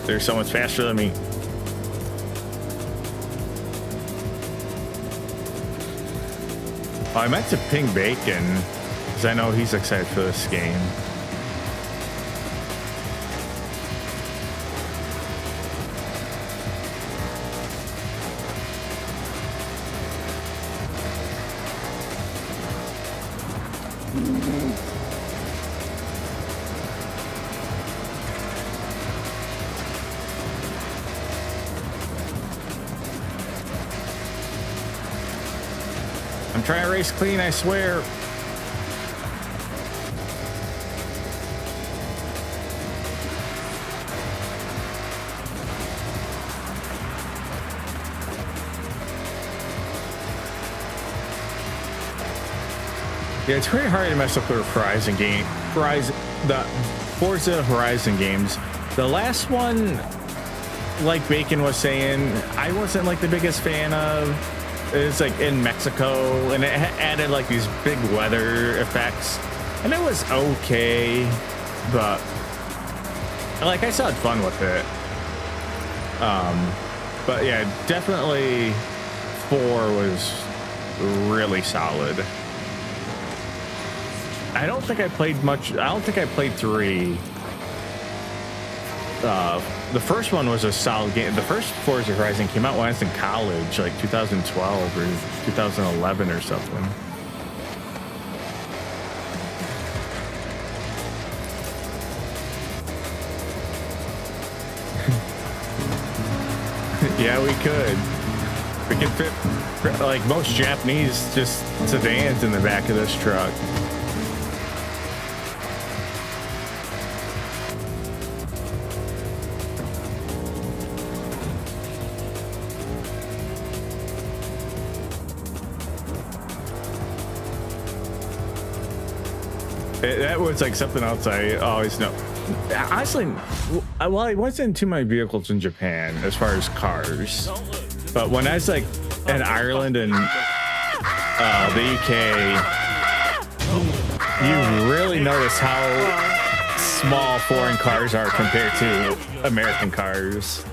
They're so much faster than me. Oh, I meant to ping Bacon because I know he's excited for this game. I'm trying to race clean, I swear. Yeah, it's pretty hard to mess up the Horizon game. The Forza Horizon games. The last one, like Bacon was saying, I wasn't like the biggest fan of. It's like in Mexico, and it added like these big weather effects, and it was okay, but like I still had fun with it. But yeah, definitely 4 was really solid. I don't think I played much. I don't think I played 3. The first one was a solid game. The first Forza Horizon came out when I was in college, like 2012 or 2011 or something. Yeah, we could. We can fit like most Japanese just sedans in the back of this truck. That was like something else I always know. Honestly, well, I wasn't into my vehicles in Japan as far as cars, but when I was like in Ireland and the UK, you really notice how small foreign cars are compared to American cars.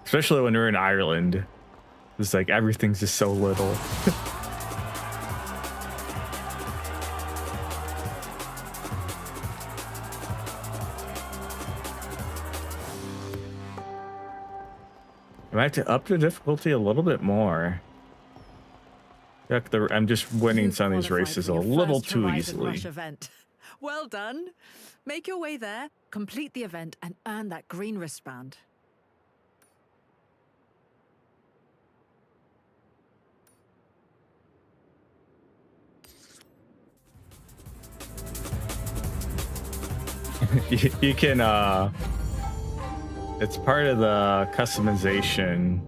Especially when we're in Ireland. It's like everything's just so little. I might have to up the difficulty a little bit more. I'm just winning some of these races a little too easily. Event. Well done. Make your way there, complete the event, and earn that green wristband. you can it's part of the customization.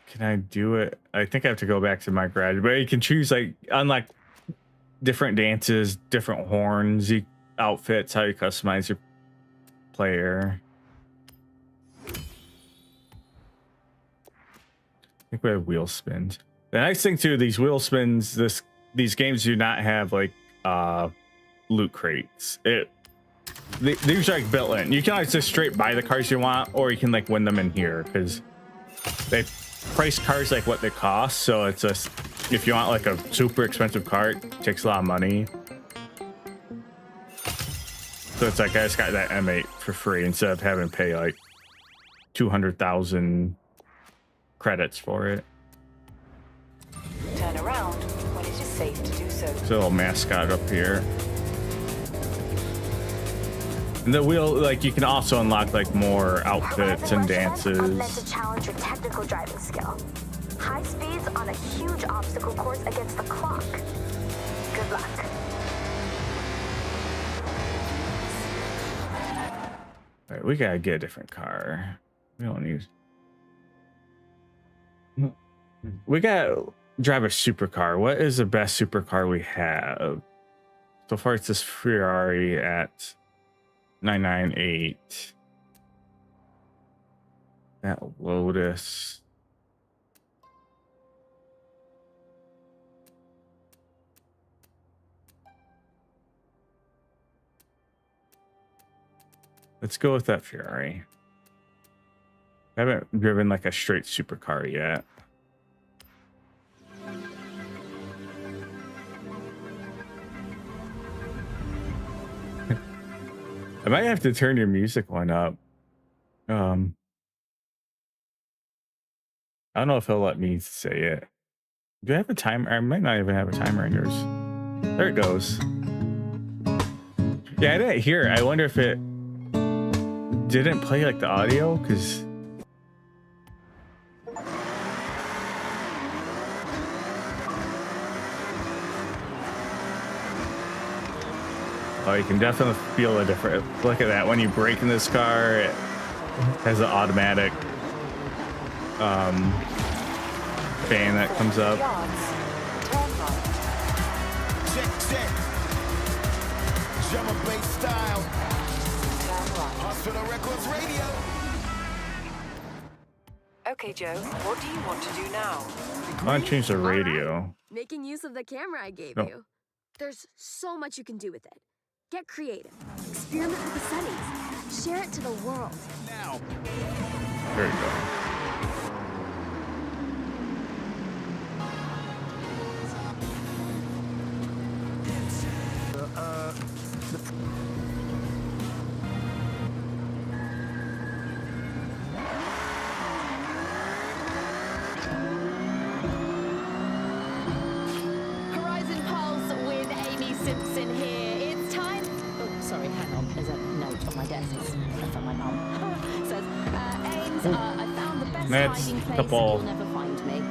Can I do it? I think I have to go back to my garage, but you can choose like unlike different dances, different horns, outfits, how you customize your player. I think we have wheel spins. The nice thing too, these wheel spins, these games do not have like loot crates. These are like built in. You can like just straight buy the cars you want, or you can like win them in here because they price cars like what they cost. So it's just if you want like a super expensive car, it takes a lot of money. So it's like I just got that M8 for free instead of having to pay like 200,000 credits for it. Turn around when it is safe to do so. There's a little mascot up here. And the wheel, like you can also unlock like more outfits and dances. Are meant to challenge your technical driving skill. High speeds on a huge obstacle course against the clock. Good luck. All right, we gotta get a different car. We don't need. We gotta drive a supercar. What is the best supercar we have? So far, it's this Ferrari at 998. That Lotus. Let's go with that Ferrari. I haven't driven like a straight supercar yet. I might have to turn your music one up. I don't know if he'll let me say it. Do I have a timer? I might not even have a timer in yours. There it goes. Yeah, I didn't hear it. I wonder if it didn't play like the audio because oh, you can definitely feel a different. Look at that. When you brake in this car, it has an automatic fan that comes up. Check. Drummer bass style. Hospital Records Radio. Okay, Joe, what do you want to do now? I want to change the radio. Making use of the camera I gave you. There's so much you can do with it. Get creative. Experiment with the settings. Share it to the world. Now. There you go. Horizon Pulse with Amy Simpson here. It's time. Oh, sorry, hang on. There's a note on my desk. It's from my mum. It says, Ames, I found the best That's hiding place. couple- You'll never find me.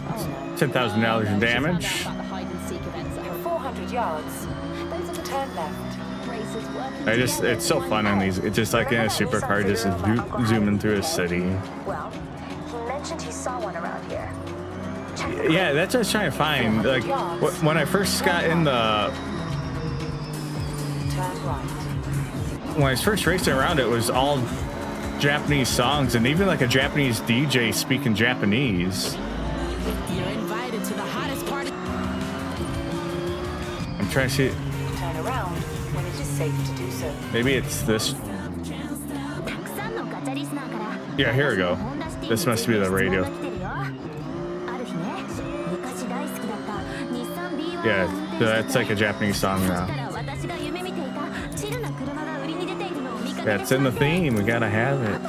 Oh, no. $10,000 in damage. Just found out about the hide and seek events at 400 yards. Those are the Turn left. races working It's so fun in these. It's just like in a supercar, just zooming through a city. Well, he mentioned he saw one around here. Yeah, that's what I was trying to find. Like when I first got in the, Turn right. when I was first racing around, it was all Japanese songs and even like a Japanese DJ speaking Japanese. You're invited to the hottest party. I'm trying to see. Turn around when it is safe to do so. Maybe it's this. Yeah, here we go. This must be the radio. Yeah, so that's like a Japanese song now. Yeah, it's in the theme. We gotta have it.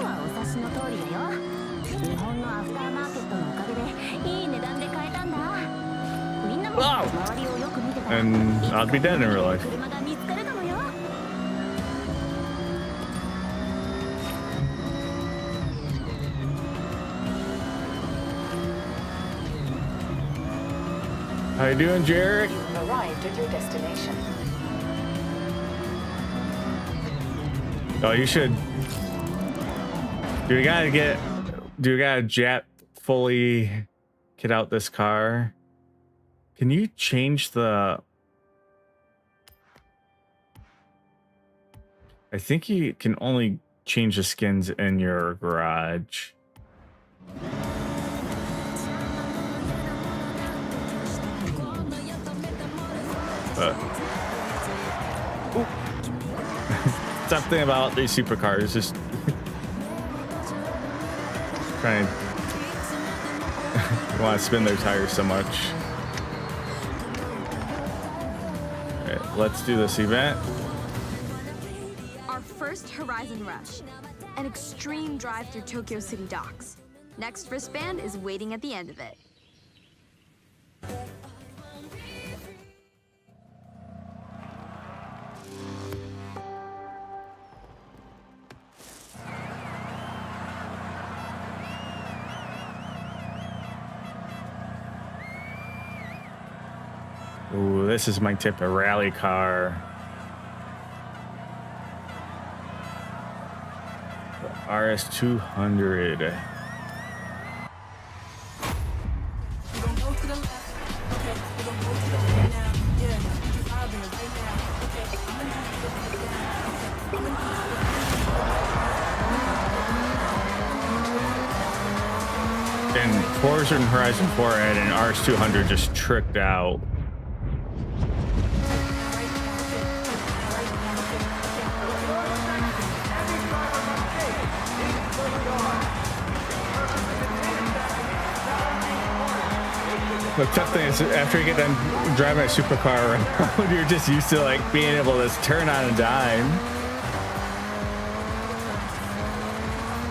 Wow. And I'd be dead in real life. How you doing, Jarek? You've arrived at your destination. Oh, you should. Do we gotta jet fully get out this car? Can you change the... I think you can only change the skins in your garage. Something about these supercars just trying to want to spin their tires so much. All right, let's do this event. Our first Horizon Rush, an extreme drive through Tokyo City docks. Next wristband is waiting at the end of it. Ooh, this is my type of rally car. The RS200. And Forza and Horizon 4 had an RS200 just tricked out. The tough thing is after you get done driving a supercar around, you're just used to like being able to turn on a dime.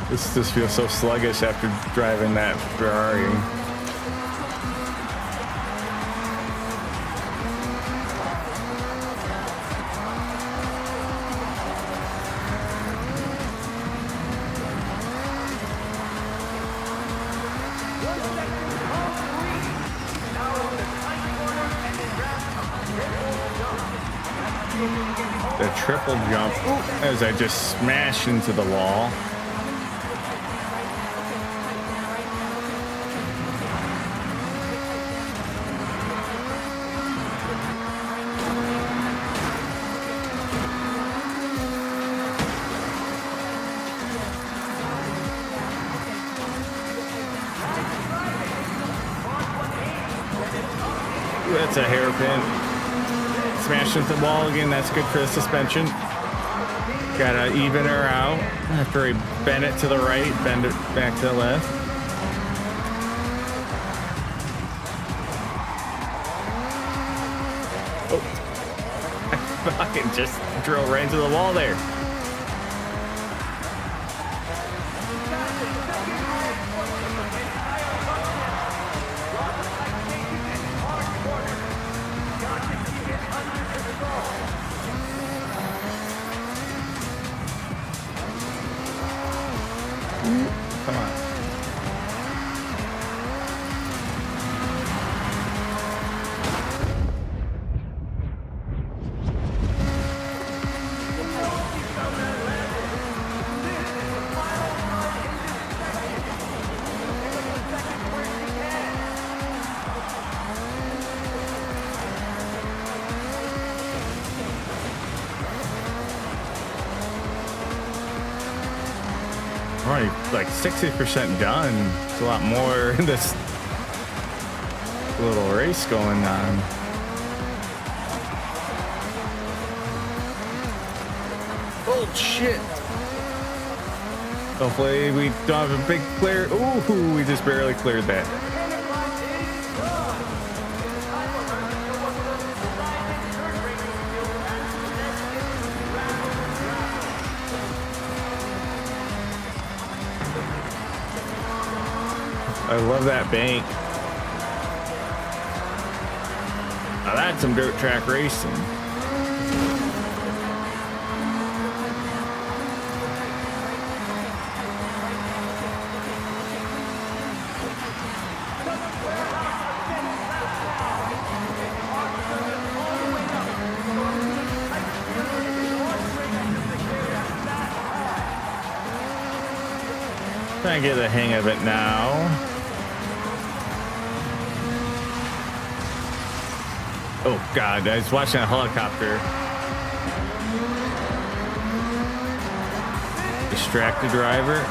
This just feels so sluggish after driving that Ferrari. The triple jump as I just smash into the wall. That's a hairpin. Smash into the wall again. That's good for the suspension. Gotta even her out after he bend it to the right, bend it back to the left. Oh, I fucking just drove right into the wall there. Come on. Already like 60% done. It's a lot more in this little race going on. Oh shit. Hopefully we don't have a big clear. Ooh, we just barely cleared that. I love that bank. Now that's some dirt track racing. Trying to get the hang of it now. Oh God, I was watching a helicopter. Distract the driver.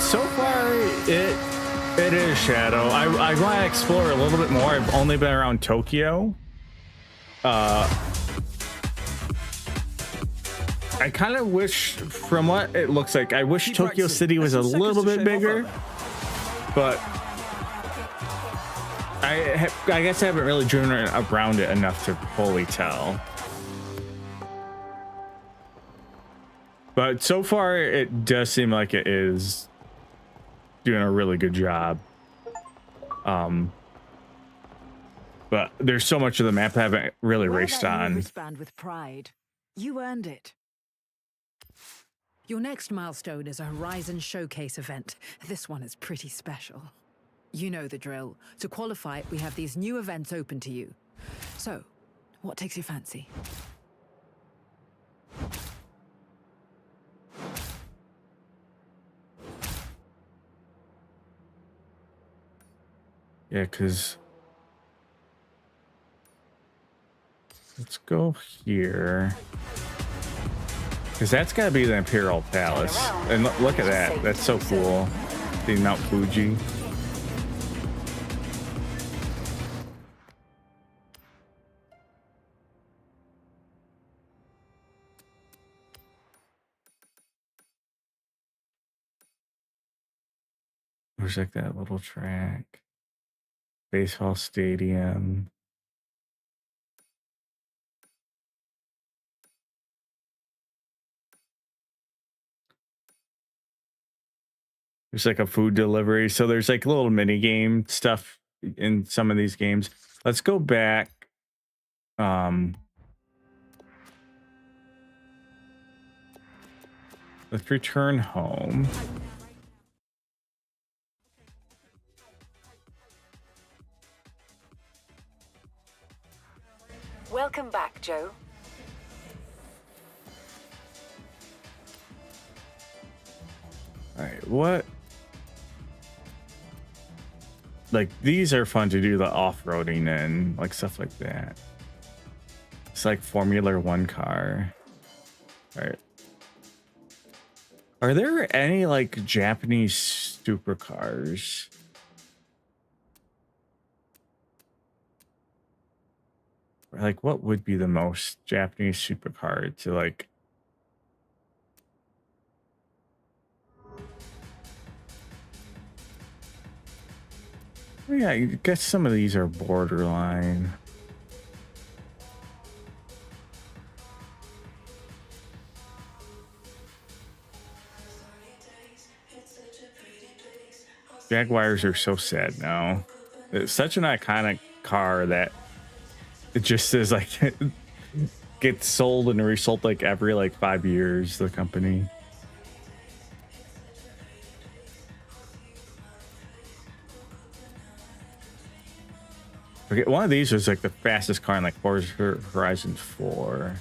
So far, it is Shadow. I want to explore a little bit more. I've only been around Tokyo. I kind of wish, from what it looks like, I wish Tokyo City was a little bit bigger. But I guess I haven't really driven around it enough to fully tell. But so far, it does seem like it is doing a really good job. But there's so much of the map I haven't really raced on. Wristband with pride. You earned it. Your next milestone is a Horizon Showcase event. This one is pretty special. You know the drill. To qualify, we have these new events open to you. So, what takes your fancy? Yeah, because let's go here. Because that's got to be the Imperial Palace. And look at that. That's so cool. The Mount Fuji. There's like that little track. Baseball stadium. There's like a food delivery. So there's like little mini game stuff in some of these games. Let's go back. Let's return home. Welcome back, Joe. All right, what? Like, these are fun to do the off-roading in, like stuff like that. It's like Formula One car. All right. Are there any like Japanese supercars? Or, like, what would be the most Japanese supercar to like? Yeah, I guess some of these are borderline. Jaguars are so sad now. It's such an iconic car that it just is like gets sold and resold like every like 5 years, the company. Okay, one of these was like the fastest car in like Forza Horizon 4.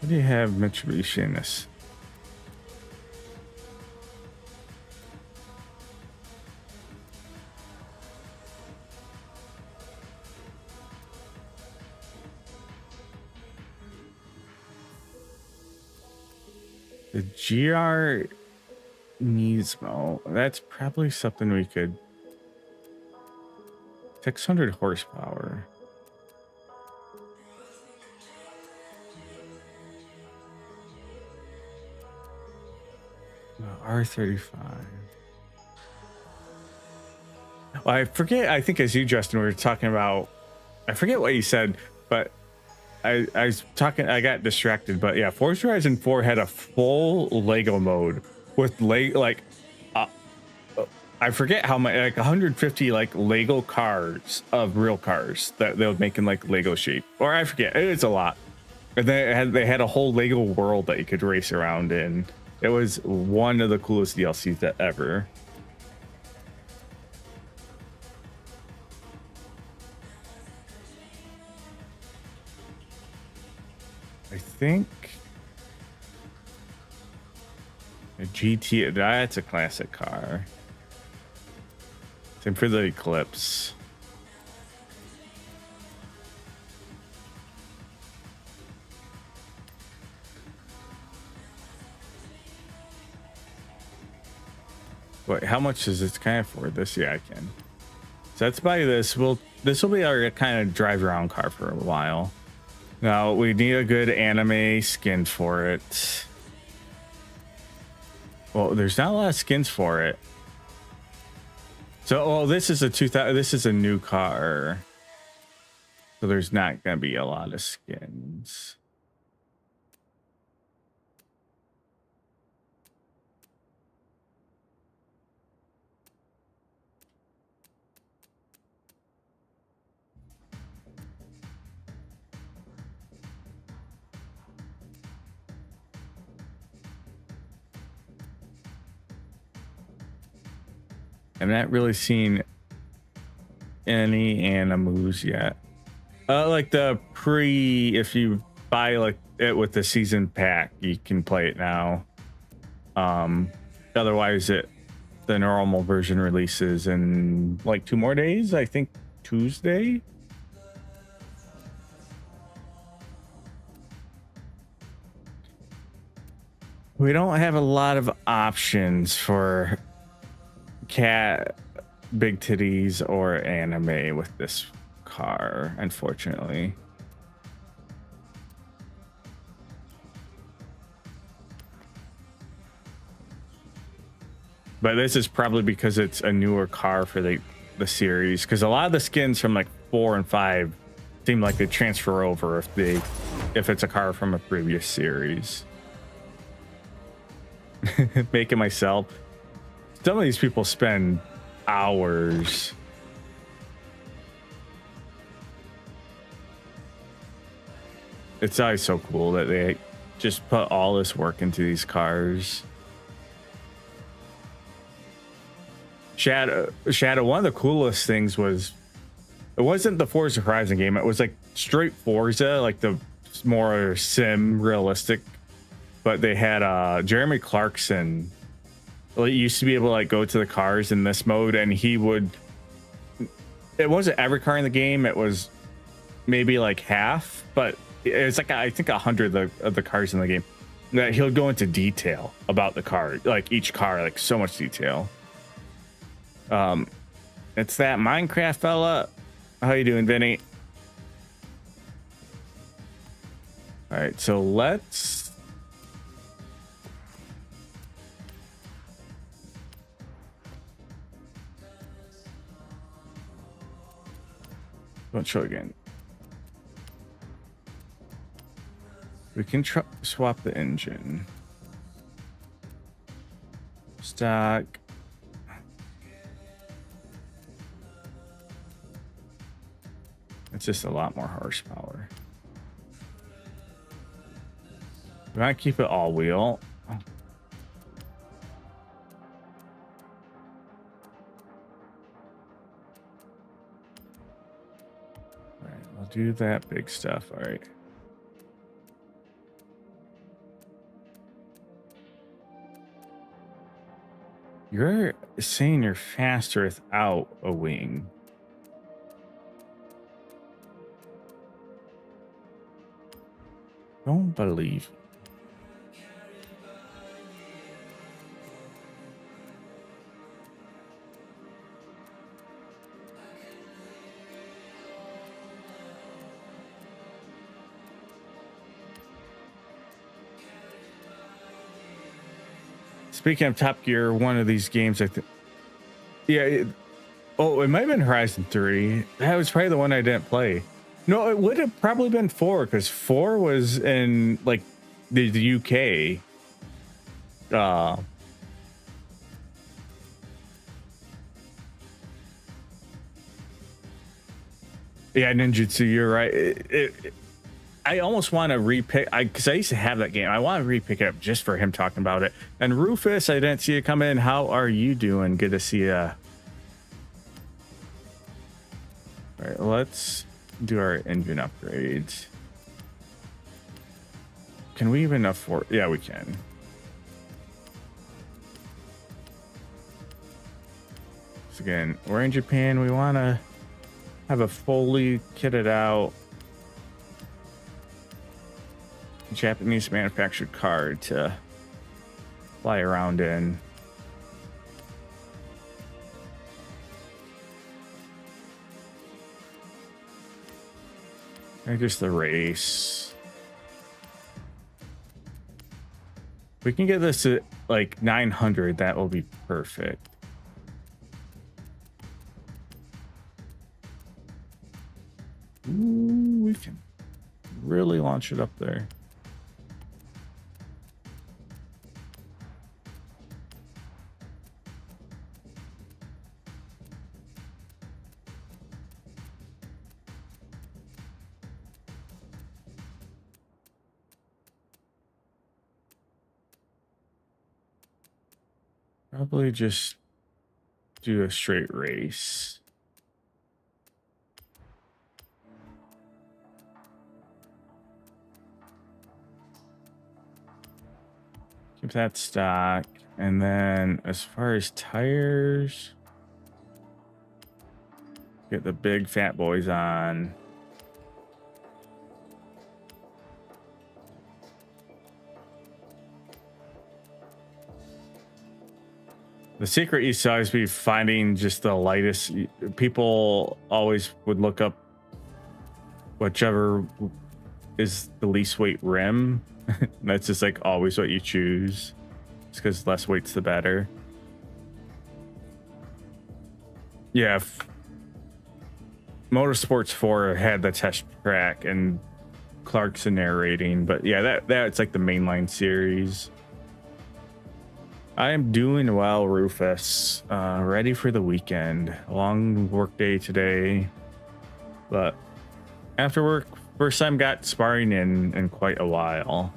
What do you have Mitsubishi in this? The GR Nismo. That's probably something we could. 600 horsepower. R35. Well, I forget. I think as you, Justin, we were talking about. I forget what you said, but I was talking, I got distracted, but yeah, Forza Horizon 4 had a full Lego mode with I forget how much, like 150 like Lego cars of real cars that they would make in like Lego shape, or I forget, it's a lot. And they had a whole Lego world that you could race around in. It was one of the coolest DLCs that ever. I think a GT, that's a classic car. Same for the Eclipse. Wait, how much is this kind of for this? Yeah, I can. So let's buy this. This will be our kind of drive around car for a while. Now we need a good anime skin for it. Well, there's not a lot of skins for it. So, well, this is a 2000. This is a new car, so there's not gonna be a lot of skins. I'm not really seeing any animus yet. Like the if you buy like it with the season pack, you can play it now. Otherwise the normal version releases in like 2 more days, I think Tuesday. We don't have a lot of options for cat, big titties, or anime with this car, unfortunately. But this is probably because it's a newer car for the series, because a lot of the skins from like 4 and 5 seem like they transfer over if it's a car from a previous series. Make it myself. Some of these people spend hours. It's always so cool that they just put all this work into these cars. Shadow, one of the coolest things was, it wasn't the Forza Horizon game, it was like straight Forza, like the more sim realistic, but they had Jeremy Clarkson. Well, he used to be able to like go to the cars in this mode, and he would, it wasn't every car in the game, it was maybe like half, but it's like I think 100 of the cars in the game that he'll go into detail about the car, like each car, like so much detail. It's that Minecraft fella. How you doing, Vinny? All right, so let's don't show again. We can swap the engine. Stock. It's just a lot more horsepower. We might keep it all wheel. I'll do that big stuff. All right. You're saying you're faster without a wing. Don't believe. Speaking of Top Gear, one of these games, I think, yeah. It might have been Horizon 3. That was probably the one I didn't play. No, it would have probably been 4 because 4 was in like the UK. Yeah, Ninjutsu, you're right. I almost want to repick, because I used to have that game. I want to repick it up just for him talking about it. And Rufus, I didn't see you come in. How are you doing? Good to see you. All right, let's do our engine upgrades. Can we even afford? Yeah, we can. So again, we're in Japan. We want to have a fully kitted out Japanese manufactured car to fly around in. I guess the race. If we can get this at like 900, that will be perfect. Ooh, we can really launch it up there. Probably just do a straight race. Keep that stock. And then as far as tires, get the big fat boys on. The secret used to always be finding just the lightest. People always would look up whichever is the least weight rim. That's just like always what you choose. It's because less weight's the better. Yeah. Motorsports 4 had the test track and Clarkson narrating, but yeah, that's like the mainline series. I am doing well, Rufus. Ready for the weekend. Long work day today, but after work, first time got sparring in quite a while,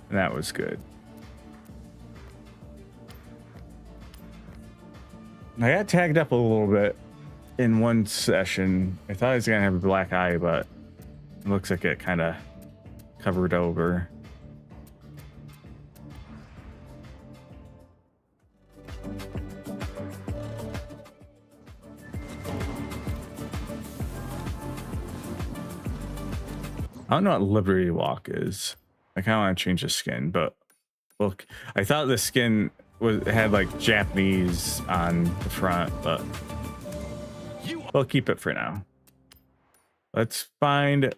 and that was good. I got tagged up a little bit in one session. I thought I was gonna have a black eye, but it looks like it kind of covered over. I don't know what Liberty Walk is. I kind of want to change the skin, but look, I thought the skin had like Japanese on the front, but we'll keep it for now. Let's find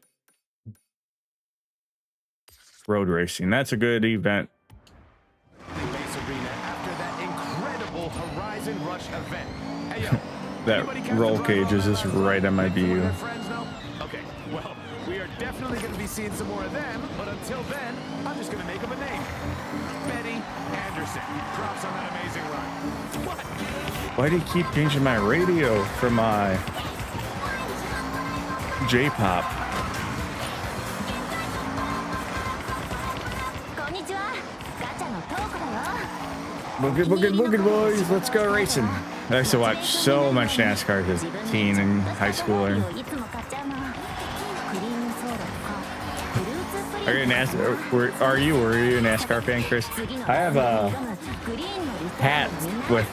road racing. That's a good event. After that incredible Horizon Rush event. Hey, yo, That roll cage is just right on my view. okay, well, we are definitely going to be seeing some more of them, but until then, I'm just going to make them a name. Betty Anderson. Props on that amazing run. What? Why do you keep changing my radio for my J-pop? Boogie boys, let's go racing. I used to watch so much NASCAR as a teen and high schooler. Are you a NASCAR fan, Chris? I have a hat with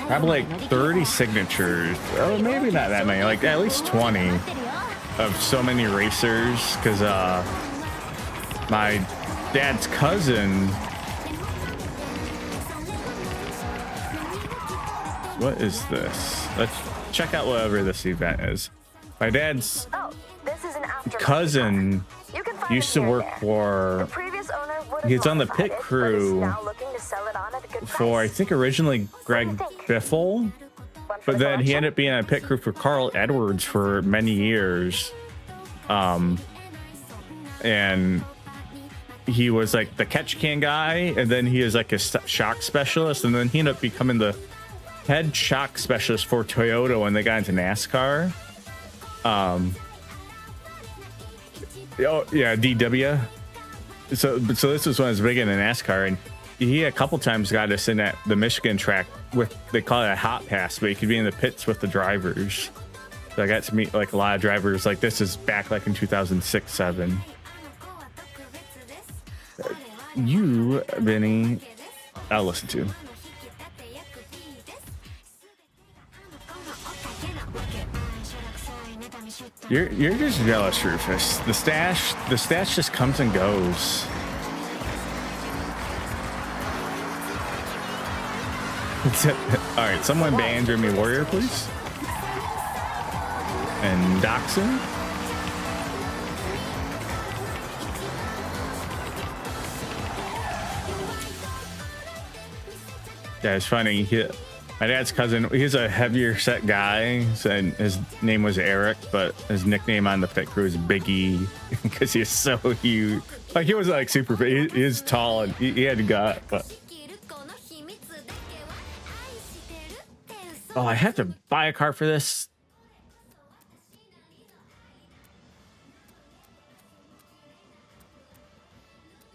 probably like 30 signatures. Oh, maybe not that many, like at least 20 of so many racers, because my dad's cousin. What is this? Let's check out whatever this event is. My dad's cousin used to work for, he's on the pit crew for, I think originally Greg Biffle, But then he ended up being a pit crew for Carl Edwards for many years. And he was like the catch can guy, and then he is like a shock specialist, and then he ended up becoming the head shock specialist for Toyota when they got into NASCAR. Oh yeah, DW. So this was when I was big into NASCAR, and he a couple times got us in at the Michigan track with, they call it a hot pass, but he could be in the pits with the drivers. So I got to meet like a lot of drivers. Like this is back like in 2006-7. You, Vinny, I'll listen to. You're just jealous, Rufus. The stash just comes and goes. All right, someone ban Dreamy Warrior, please. And Dachshund. Yeah, it's funny. My dad's cousin, he's a heavier set guy, and his name was Eric, but his nickname on the pit crew is Biggie because he's so huge. Like he was like super big. He is tall and he had a gut, but oh, I have to buy a car for this.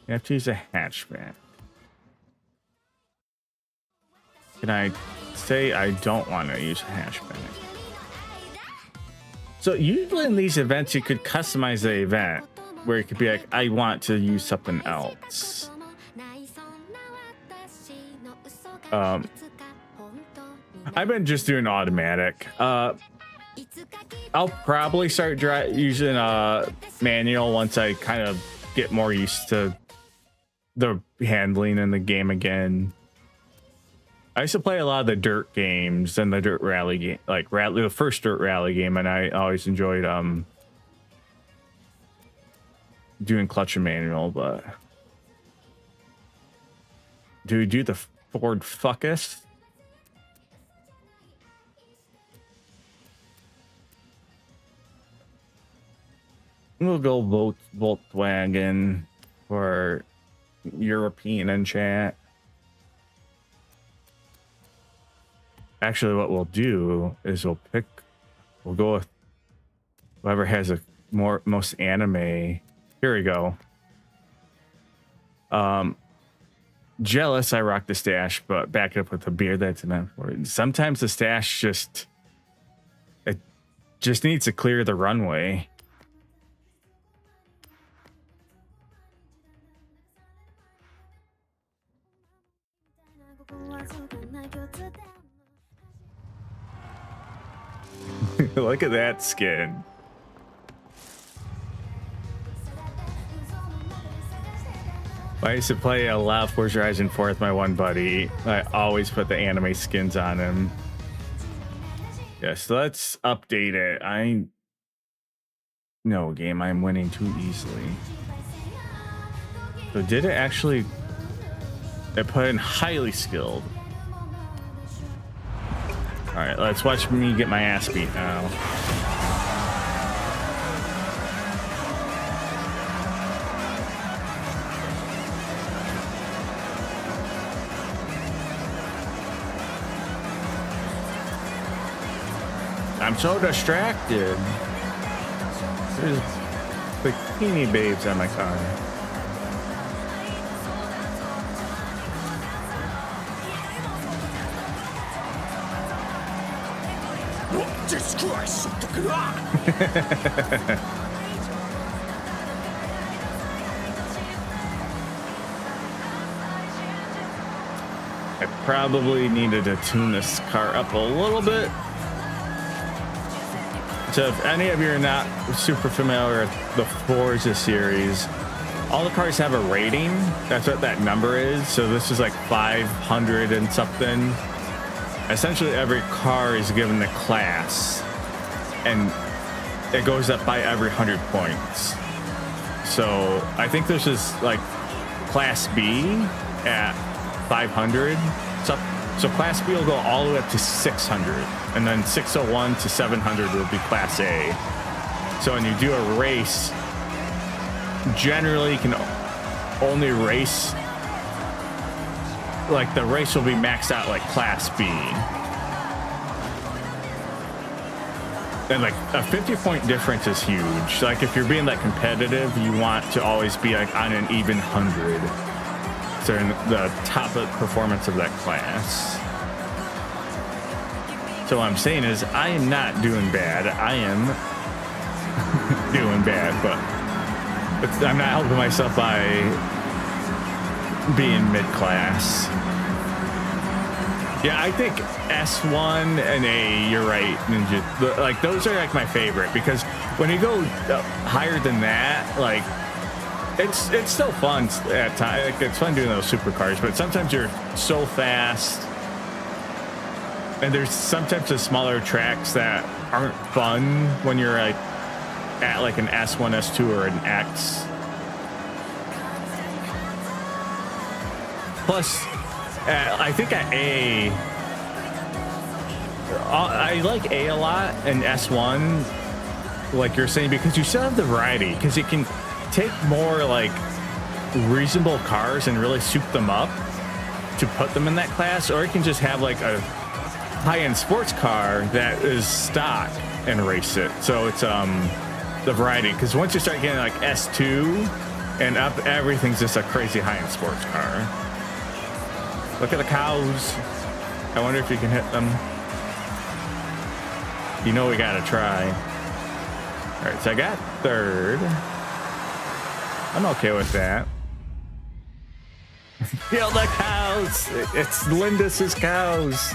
You have to use a hatchback. Can I say I don't want to use a hatchback? So usually in these events, you could customize the event where it could be like, I want to use something else. I've been just doing automatic. I'll probably start using manual once I kind of get more used to the handling in the game again. I used to play a lot of the dirt games and the dirt rally game, like the first dirt rally game, and I always enjoyed doing clutch and manual. But do we do the Ford Focus? We'll go Volkswagen for European in chat. Actually, what we'll do is we'll go with whoever has a most anime. Here we go. Jealous, I rock the stash, but back it up with the beard that's meant for it. Sometimes the stash just needs to clear the runway. Look at that skin. I used to play a lot of Forza Horizon 4 with my one buddy. I always put the anime skins on him. Yes, so let's update it. No, game, I'm winning too easily. So did it actually... It put in highly skilled. All right, let's watch me get my ass beat now. I'm so distracted. There's bikini babes on my car. I probably needed to tune this car up a little bit. So if any of you are not super familiar with the Forza series, all the cars have a rating. That's what that number is. So this is like 500 and something. Essentially every car is given a class, and it goes up by every 100 points. So I think this is like class B at 500. So class B will go all the way up to 600. and then 601 to 700 would be Class A. So when you do a race, generally you can only race, like the race will be maxed out like Class B. And like a 50-point difference is huge. Like if you're being like competitive, you want to always be like on an even 100. So in the top of performance of that class. So what I'm saying is I am not doing bad. I am doing bad, but I'm not helping myself by being mid-class. Yeah, I think S1 and A, you're right, Ninja. Like those are like my favorite, because when you go higher than that, like it's still fun at times. Like, it's fun doing those supercars, but sometimes you're so fast, and there's sometimes the smaller tracks that aren't fun when you're like at like an S1, S2, or an X. Plus, I think at A, I like A a lot, and S1, like you're saying, because you still have the variety, because you can take more like reasonable cars and really soup them up to put them in that class, or you can just have like a high-end sports car that is stock and race it. So it's the variety, because once you start getting like S2 and up, everything's just a crazy high-end sports car. Look at the cows. I wonder if you can hit them. You know we gotta try. All right, so I got third. I'm okay with that. Kill the cows. It's Lindis's cows.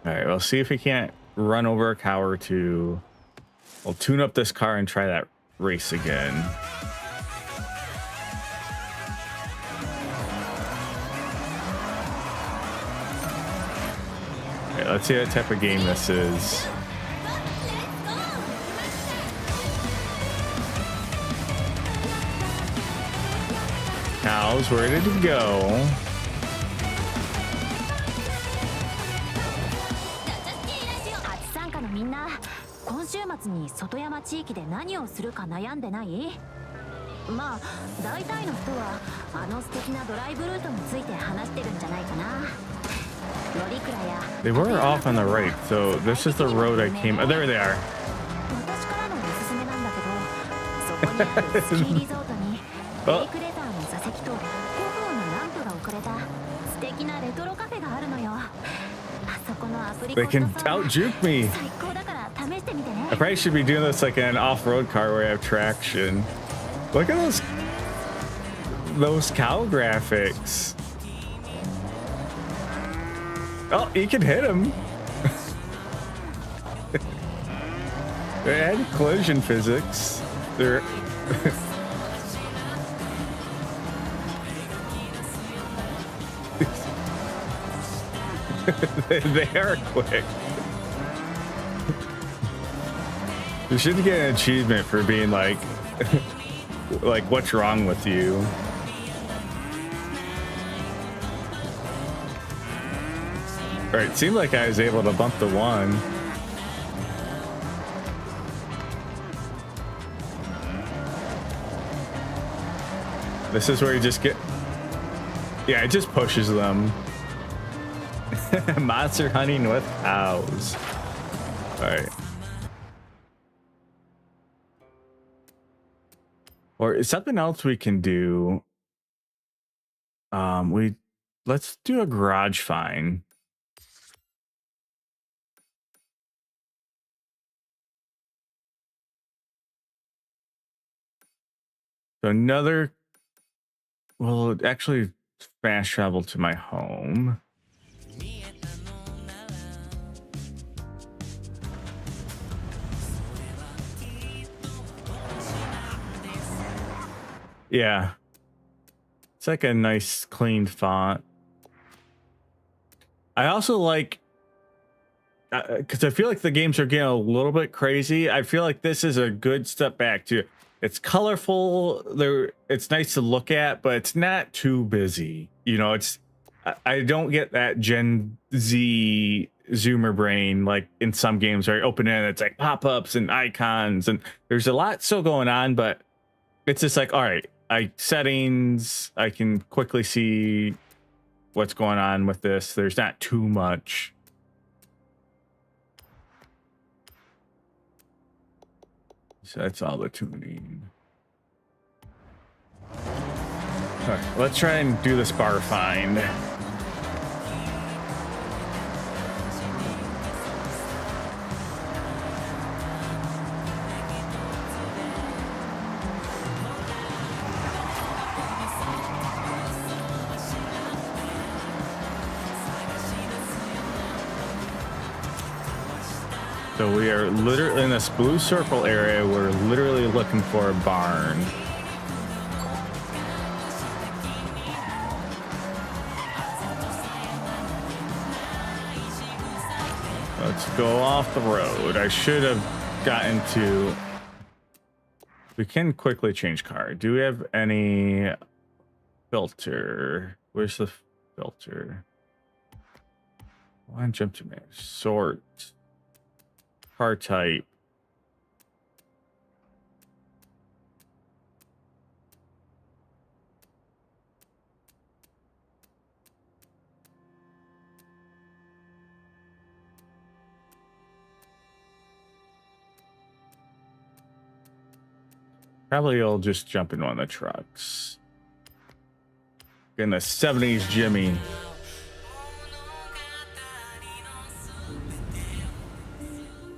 All right, we'll see if we can't run over a cow or two. We'll tune up this car and try that race again. Okay, let's see what type of game this is. Cows ready to go. They were off on the right, so this is the road I came. Oh, there they are. Oh. They can out-juke me. I probably should be doing this like in an off-road car where I have traction. Look at those cow graphics. Oh, you can hit him. They had collision physics. They're they are quick. You should get an achievement for being like like what's wrong with you? All right, it seemed like I was able to bump the one. This is where you just get, yeah, it just pushes them. Monster hunting with cows. All right. Or is something else we can do? Let's do a garage find. So another, well, actually fast travel to my home. Yeah. It's like a nice clean font. I also like, because I feel like the games are getting a little bit crazy. I feel like this is a good step back to. It's colorful. It's nice to look at, but it's not too busy. You know, I don't get that Gen Z zoomer brain like in some games where I open it, it's like pop-ups and icons, and there's a lot still going on, but it's just like, all right, settings, I can quickly see what's going on with this. There's not too much. So that's all the tuning. All right, let's try and do this bar find. So we are literally in this blue circle area. We're literally looking for a barn. Let's go off the road. I should have gotten to... We can quickly change car. Do we have any filter? Where's the filter? Why don't jump to manage? Sort. Car type. Probably I'll just jump in one of the trucks. In the 70s Jimmy.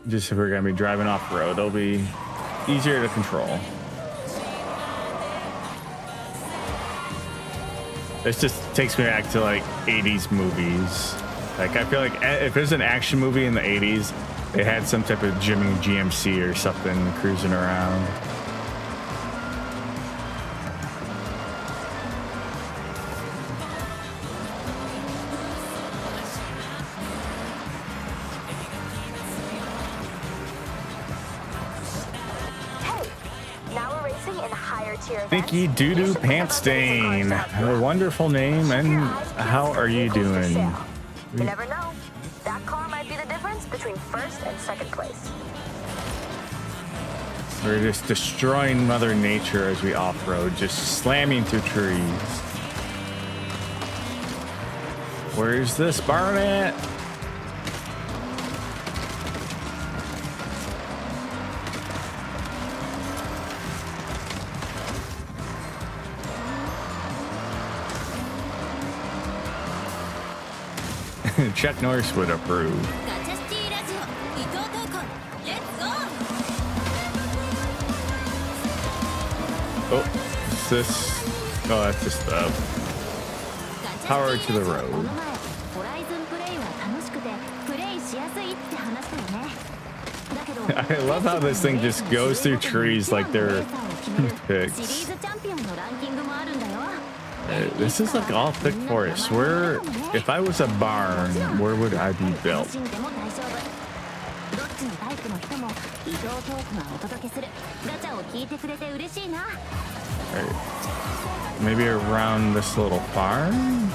Just if we're gonna be driving off road, it'll be easier to control. This just takes me back to like 80s movies. Like I feel like if there's an action movie in the 80s, they had some type of Jimmy GMC or something cruising around. Stinky Doo-Doo Pant Stain. A wonderful name, and how are you doing? You never know. That car might be the difference between first and second place. We're just destroying Mother Nature as we off-road, just slamming through trees. Where's this barn at? Chuck Norris would approve. Oh, is this? Oh, that's just power to the road. I love how this thing just goes through trees like they're toothpicks. This is like all thick forest. Where, if I was a barn, where would I be built? Right. Maybe around this little farm?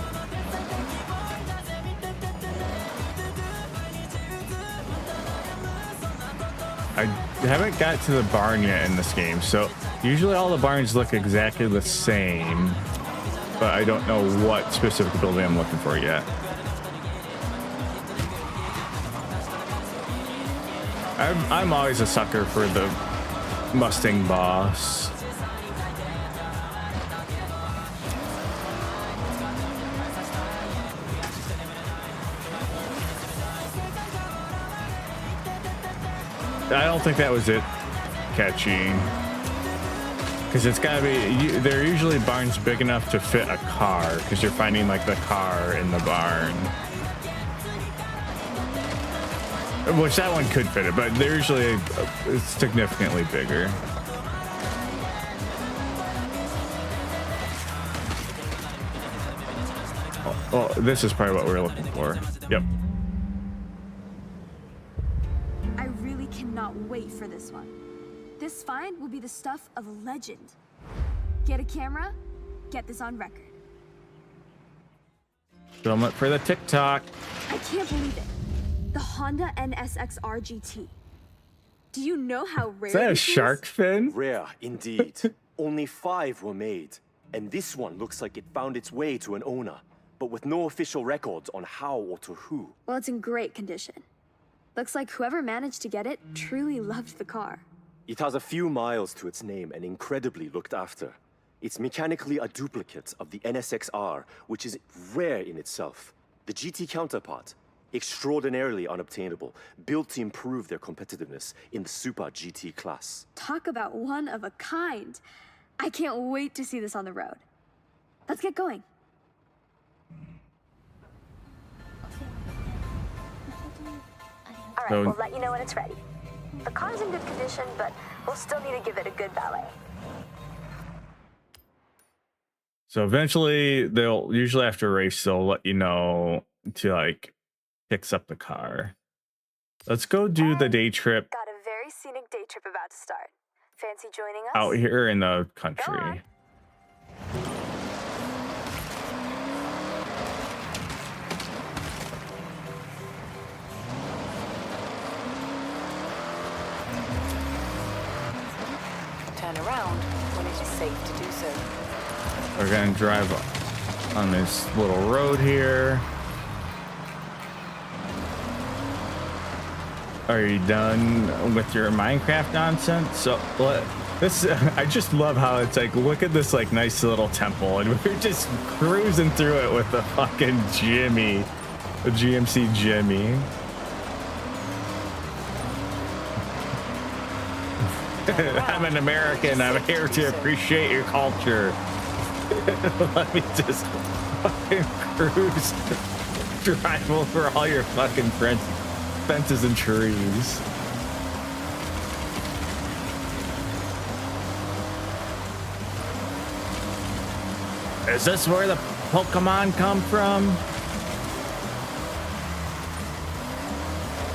I haven't got to the barn yet in this game, so usually all the barns look exactly the same, but I don't know what specific building I'm looking for yet. I'm always a sucker for the Mustang boss. I don't think that was it catching, because it's gotta be, they're usually barns big enough to fit a car, because you're finding like the car in the barn, which that one could fit it, but they're usually significantly bigger. Oh, this is probably what we were looking for. Yep. I really cannot wait for this one. This find will be the stuff of a legend. Get a camera, get this on record. Film it for the TikTok. I can't believe it. The Honda NSXR GT. Do you know how rare Is that a this shark fin? Rare, indeed. Only 5 were made. And this one looks like it found its way to an owner, but with no official records on how or to who. Well, it's in great condition. Looks like whoever managed to get it truly loved the car. It has a few miles to its name and incredibly looked after. It's mechanically a duplicate of the NSXR, which is rare in itself. The GT counterpart, extraordinarily unobtainable, built to improve their competitiveness in the Super GT class. Talk about one of a kind. I can't wait to see this on the road. Let's get going. So- we'll let you know when it's ready. The car's in good condition, but we'll still need to give it a good valet. So eventually, they'll usually after a race, they'll let you know to like fix up the car. Let's go do the day trip Got a very scenic day trip about to start. Fancy joining us? out here in the country. Turn around when it is safe to do so. We're gonna drive on this little road here. Are you done with your Minecraft nonsense? So this, I just love how it's like, look at this like nice little temple, and we're just cruising through it with the fucking Jimmy, the GMC Jimmy. I'm an American. I'm here to appreciate your culture. Let me just fucking cruise, drive over all your fucking fences and trees. Is this where the Pokemon come from?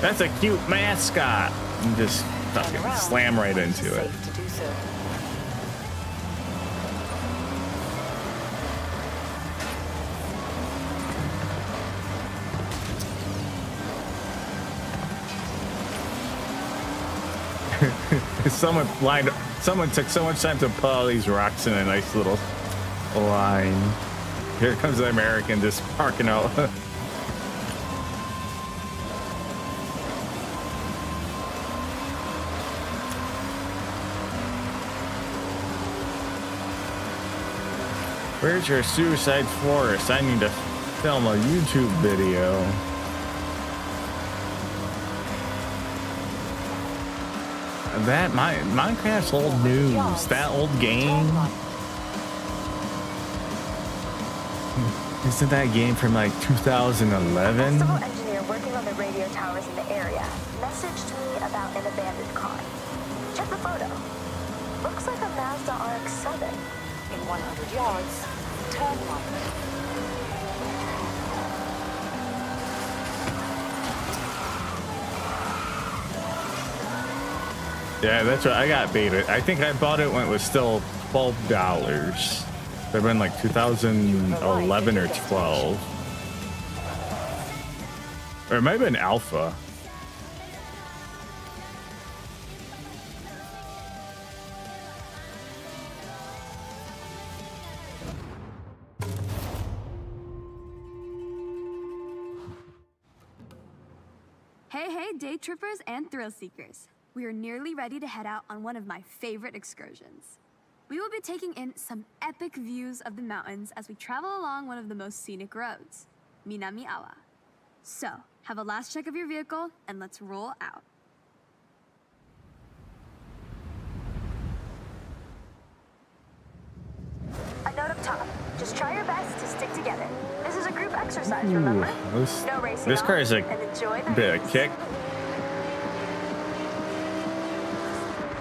That's a cute mascot. And just fucking slam right into it. Safe to do so. Someone took so much time to put all these rocks in a nice little line. Here comes the American just parking out. Where's your suicide forest? I need to film a YouTube video. That Minecraft's old news. That old game. Isn't that game from like 2011? Festival engineer working on the radio towers in the area messaged me about an abandoned car. Check the photo. Looks like a Mazda RX-7. In 100 yards, turn right. Yeah, that's right. I got baited. I think I bought it when it was still $12. They've been like 2011 or 12. Or it might have been alpha. Hey, day trippers and thrill seekers. We are nearly ready to head out on one of my favorite excursions. We will be taking in some epic views of the mountains as we travel along one of the most scenic roads, Minami Awa. So, have a last check of your vehicle and let's roll out. A note up top. Just try your best to stick together. This is a group exercise, remember? No racing. This car is like a bit of kick.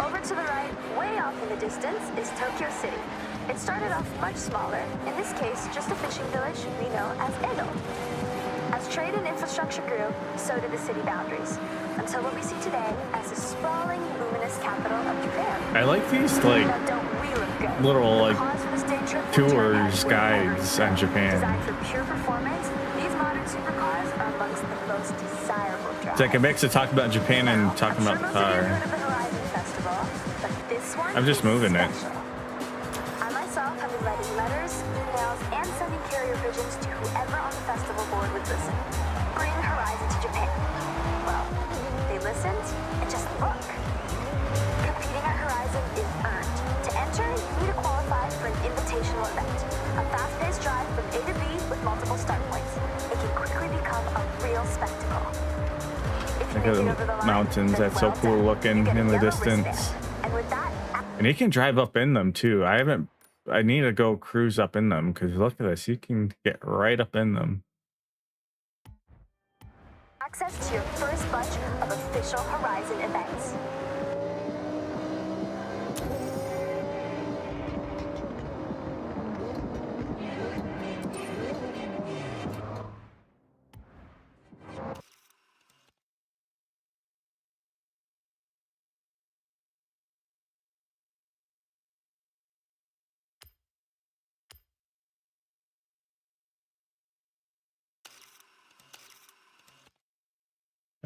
Over to the right, way off in the distance, is Tokyo City. It started off much smaller, in this case, just a fishing village we know as Edo. As trade and infrastructure grew, so did the city boundaries, until what we see today as the sprawling, luminous capital of Japan. I like these like Now, don't we look good? little like Cause for this day trip will tours turn guides on Japan. Designed for pure performance, these modern supercars are amongst the most desirable drives. It's like a mix of talking about Japan and talking about the car. I'm just moving it. I myself have been writing letters, emails, and sending carrier pigeons to whoever on the festival board would listen. Bring Horizon to Japan. Well, they listened, and just look. Competing at Horizon is earned. To enter, you need to qualify for an invitational event. A fast-paced drive from A to B with multiple start points. It can quickly become a real spectacle. Look at the mountains. That's so cool looking in the distance. And with that, And you can drive up in them too. I need to go cruise up in them because look at this. You can get right up in them. access to your first bunch of official Horizon events.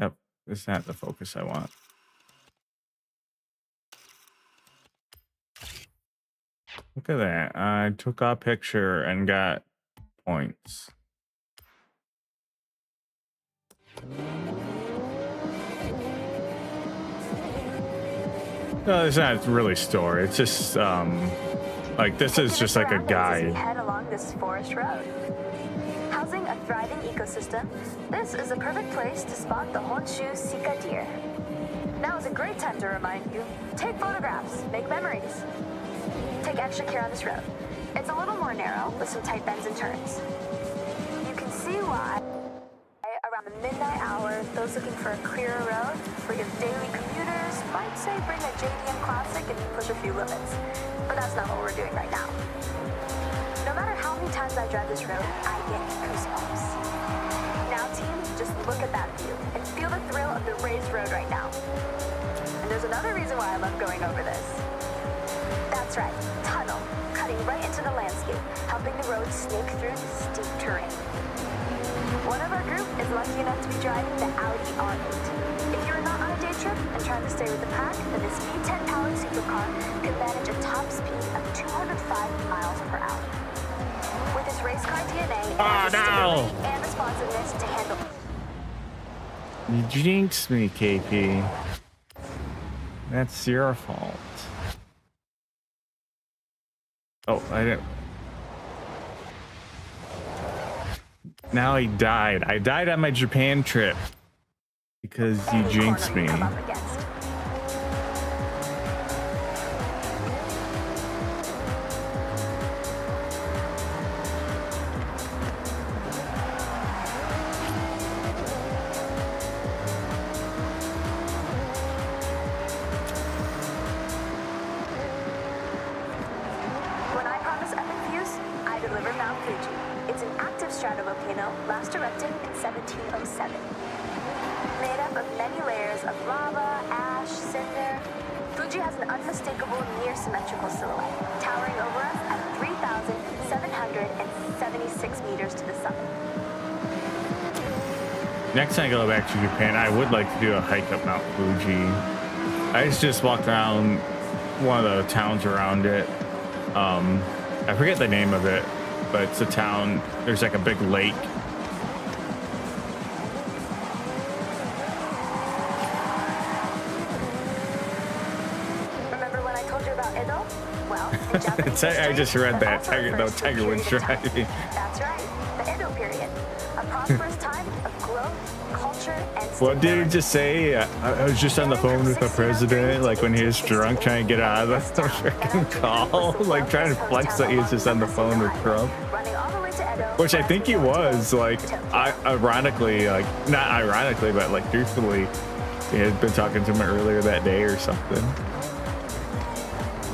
Yep, it's not the focus I want. Look at that. I took a picture and got points. No, it's not really story. It's just like this is just like a guide. Head along this forest road. Housing a thriving ecosystem, this is a perfect place to spot the Honshu Sika deer. Now is a great time to remind you, take photographs, make memories. Take extra care on this road. It's a little more narrow with some tight bends and turns. You can see why around the midnight hour, those looking for a clearer road for your daily commuters might say bring a JDM Classic and push a few limits. But that's not what we're doing right now. No matter how many times I drive this road, I get goosebumps. Now, team, just look at that view and feel the thrill of the raised road right now. And there's another reason why I love going over this. That's right, tunnel, cutting right into the landscape, helping the road snake through the steep terrain. One of our group is lucky enough to be driving the Audi R8. If you are not on a day trip and trying to stay with the pack, then this V10 powered supercar can manage a top speed of 205 miles per hour. With its race car DNA and stability and responsiveness to handle. You jinxed me, KP. That's your fault. Oh, I didn't. Now he died. I died on my Japan trip because you jinxed me. When I promise epic views, I deliver Mount Fuji. It's an active stratovolcano, last erupted in 1707. Made up of many layers of lava, ash, cinder, Fuji has an unmistakable near-symmetrical silhouette, towering over us at 3,776 meters to the summit. Next time I go back to Japan, I would like to do a hike up Mount Fuji. I just walked around one of the towns around it. I forget the name of it, but it's a town. There's like a big lake. Remember when I told you about Edo? Well, in Japanese I just read that. also Tiger refers to a Woods period of time. driving. That's right, the Edo period. A prosperous time of growth, culture, and What did he just say? I was just on the phone with the president, like when he was drunk, trying to get out of the freaking call, like trying to flex that he was just on the phone with Trump. Which I think he was, like, ironically, like, not ironically, but like truthfully, he had been talking to him earlier that day or something.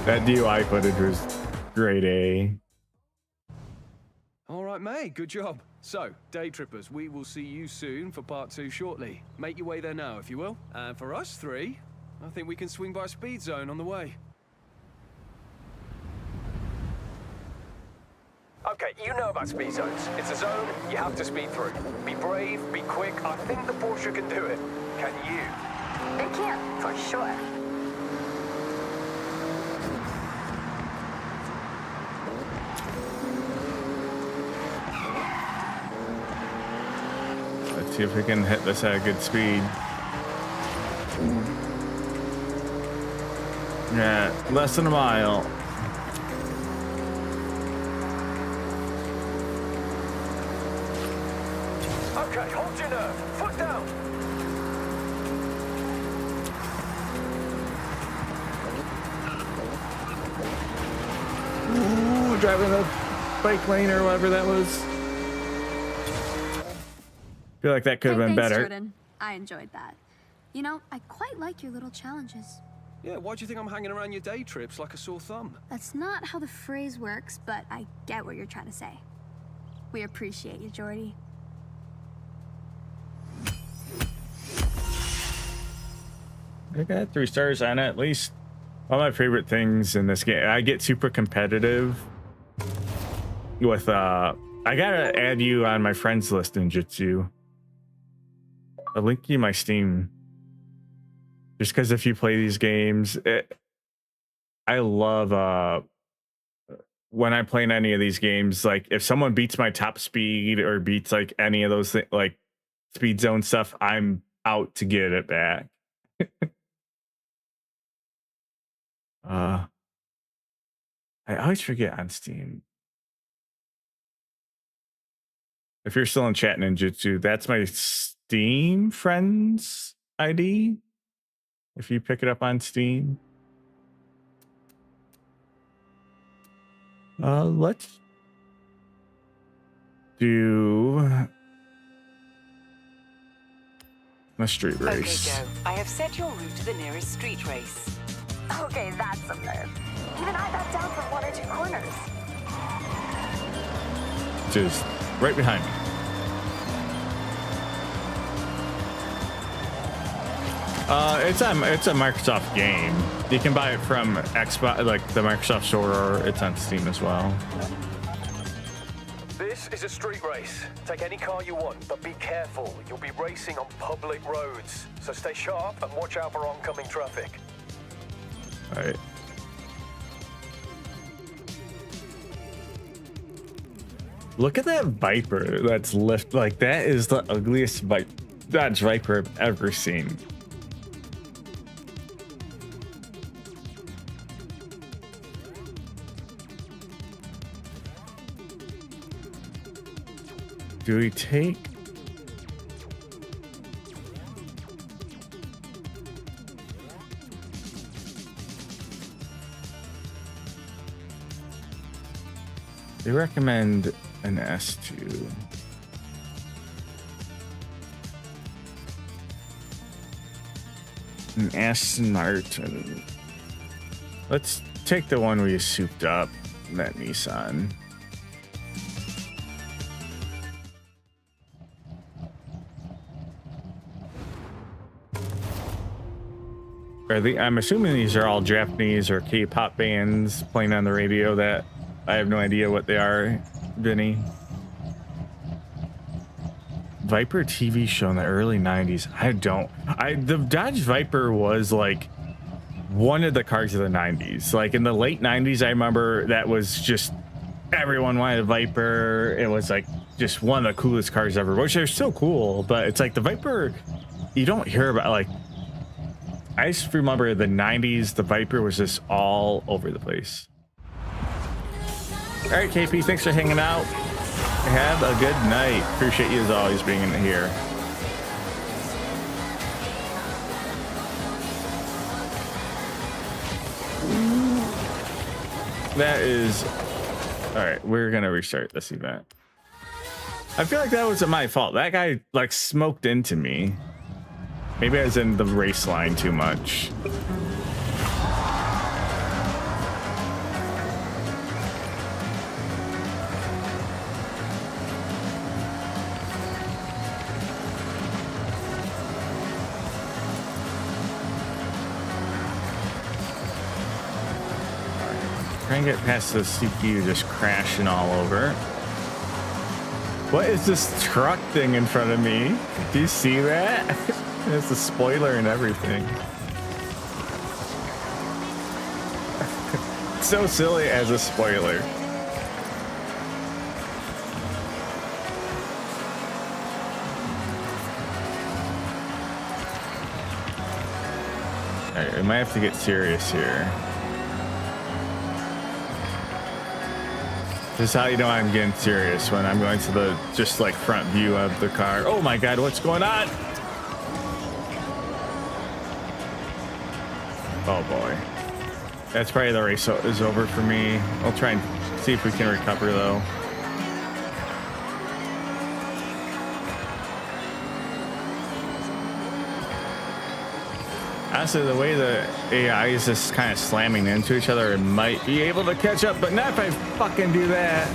That DUI footage was Grade A. All right, mate. Good job. So, day trippers, we will see you soon for part 2 shortly. Make your way there now, if you will. And for us 3, I think we can swing by Speed Zone on the way. Okay, you know about speed zones. It's a zone you have to speed through. Be brave, be quick. I think the Porsche can do it. Can you? It can, for sure. Let's see if we can hit this at a good speed. Yeah, less than a mile. Okay, hold your nerve. Foot down. Ooh, driving the bike lane or whatever that was. Feel like that could have been Thanks, better. Jordan. I enjoyed that. You know, I quite like your little challenges. Yeah, why do you think I'm hanging around your day trips like a sore thumb? That's not how the phrase works, but I get what you're trying to say. We appreciate you, Jordy. I got 3 stars on it, at least. One of my favorite things in this game, I get super competitive with, I gotta add you on my friends list in Jitsu. I'll link you my Steam. Just because if you play these games, I love, when I'm playing any of these games, like if someone beats my top speed or beats like any of those like speed zone stuff, I'm out to get it back. I always forget on Steam. If you're still in chat ninjutsu, that's my Steam friends ID. If you pick it up on Steam. Let's do a street race. Okay, Joe. I have set your route to the nearest street race. Okay, that's some nerve. Even I got down from 1 or 2 corners. Just right behind me. It's a Microsoft game. You can buy it from Xbox, like the Microsoft Store, or it's on Steam as well. This is a street race. Take any car you want, but be careful. You'll be racing on public roads. So stay sharp and watch out for oncoming traffic. All right. Look at that Viper that's lift. Like, that is the ugliest Dodge Viper I've ever seen. Do we take... They recommend an S2. An Aston Martin. Let's take the one we souped up, that Nissan. I'm assuming these are all Japanese or K-pop bands playing on the radio that I have no idea what they are, Vinny. Viper TV show in the early 90s. The Dodge Viper was like one of the cars of the 90s. Like in the late 90s, I remember that was just everyone wanted a Viper. It was like just one of the coolest cars ever, which are still cool, but it's like the Viper, you don't hear about. Like, I just remember the 90s, the Viper was just all over the place. All right, KP, thanks for hanging out. Have a good night. Appreciate you as always being in here. That is... All right, we're going to restart this event. I feel like that wasn't my fault. That guy, like, smoked into me. Maybe I was in the race line too much. Trying to get past the CPU just crashing all over. What is this truck thing in front of me? Do you see that? There's a spoiler and everything. So silly as a spoiler. Alright, I might have to get serious here. This is how you know I'm getting serious, when I'm going to the just like front view of the car. Oh my god, what's going on? Oh boy. That's probably the race is over for me. I'll try and see if we can recover though. Honestly, the way the AI is just kind of slamming into each other, it might be able to catch up, but not if I fucking do that.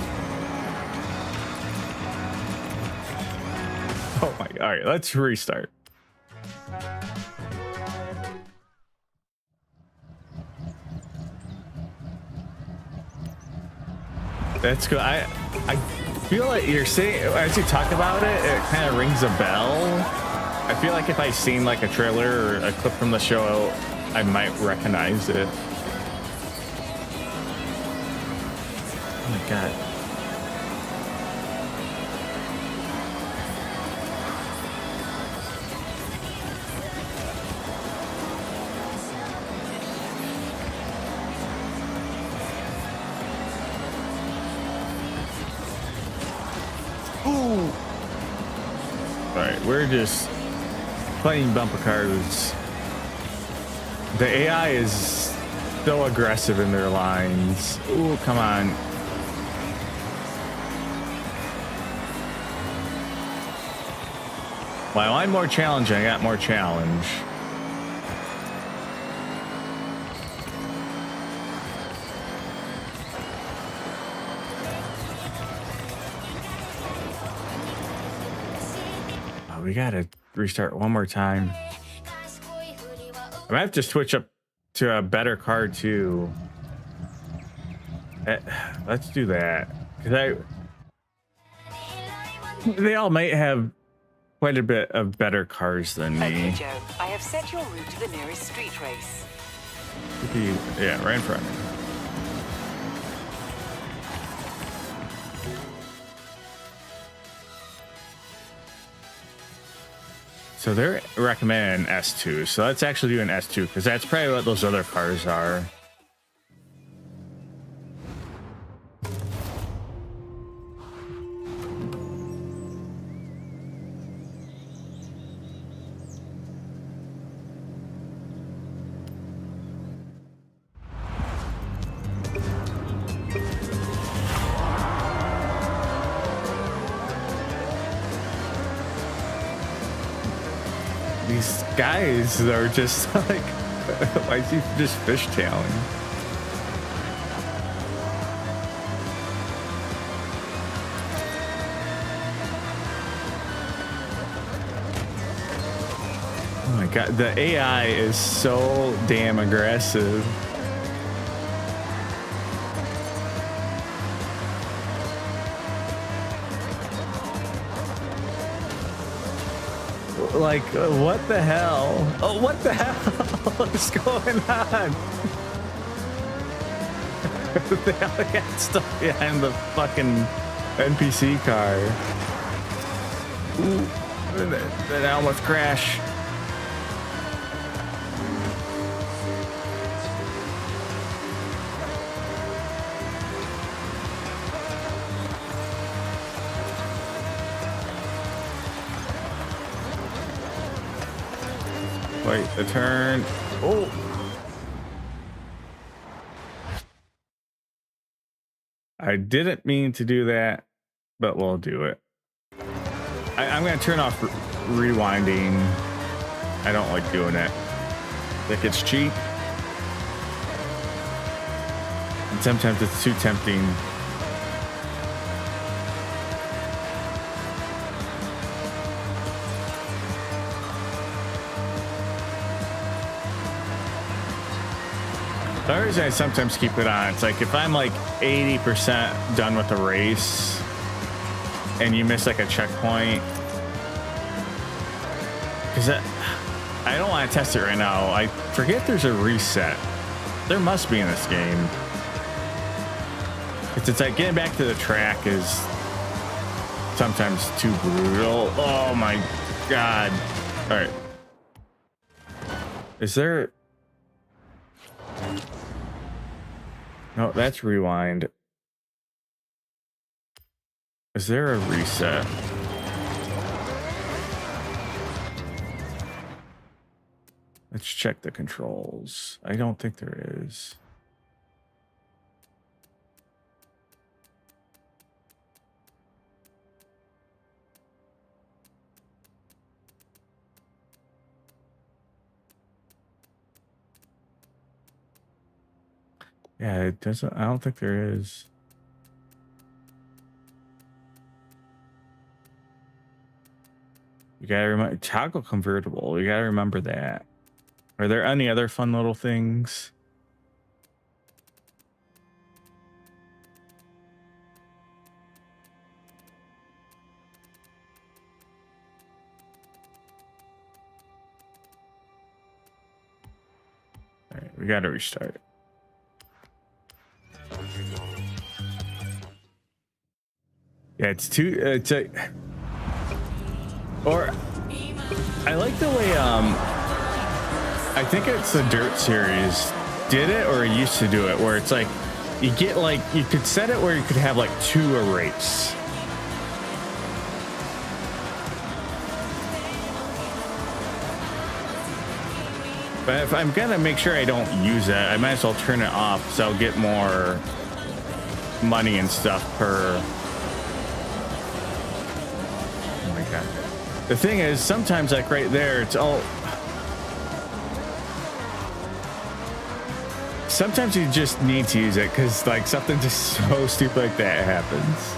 Oh my, all right, let's restart. That's good. I feel like you're saying, as you talk about it, it kind of rings a bell. I feel like if I seen like a trailer or a clip from the show, I might recognize it. Oh my god. Ooh. All right, we're just playing bumper cars. The AI is so aggressive in their lines. Ooh, come on. Well, I want more challenge. I got more challenge. Oh, we gotta restart one more time. I might have to switch up to a better car too. Let's do that, because they all might have quite a bit of better cars than me. Okay, Joe. I have set your route to the nearest street race. Could be, yeah, right in front of me. So they're recommending S2, so let's actually do an S2, because that's probably what those other cars are. These guys are just like, why is he just fishtailing? Oh my god, the AI is so damn aggressive. Like, what the hell? Oh, what the hell? What's going on? They all got stuck behind the fucking NPC car. Ooh, that almost crashed. Wait, the turn. Oh. I didn't mean to do that, but we'll do it. I'm going to turn off rewinding. I don't like doing it. Like, it's cheap. And sometimes it's too tempting. The reason I sometimes keep it on, it's like if I'm like 80% done with the race and you miss like a checkpoint, because I don't want to test it right now. I forget there's a reset. There must be in this game. It's like getting back to the track is sometimes too brutal. Oh my God. All right. Is there... No, that's rewind. Is there a reset? Let's check the controls. I don't think there is. Yeah, it doesn't. I don't think there is. You gotta remember toggle convertible. You gotta remember that. Are there any other fun little things? All right, we gotta restart. Yeah, it's too. It's a. Or I like the way I think it's the Dirt series did it, or it used to do it, where it's like you get like you could set it where you could have like 2 a race. But if I'm gonna make sure I don't use it, I might as well turn it off so I'll get more money and stuff per. Oh my God. The thing is, sometimes like right there, it's all. Sometimes you just need to use it because like something just so stupid like that happens.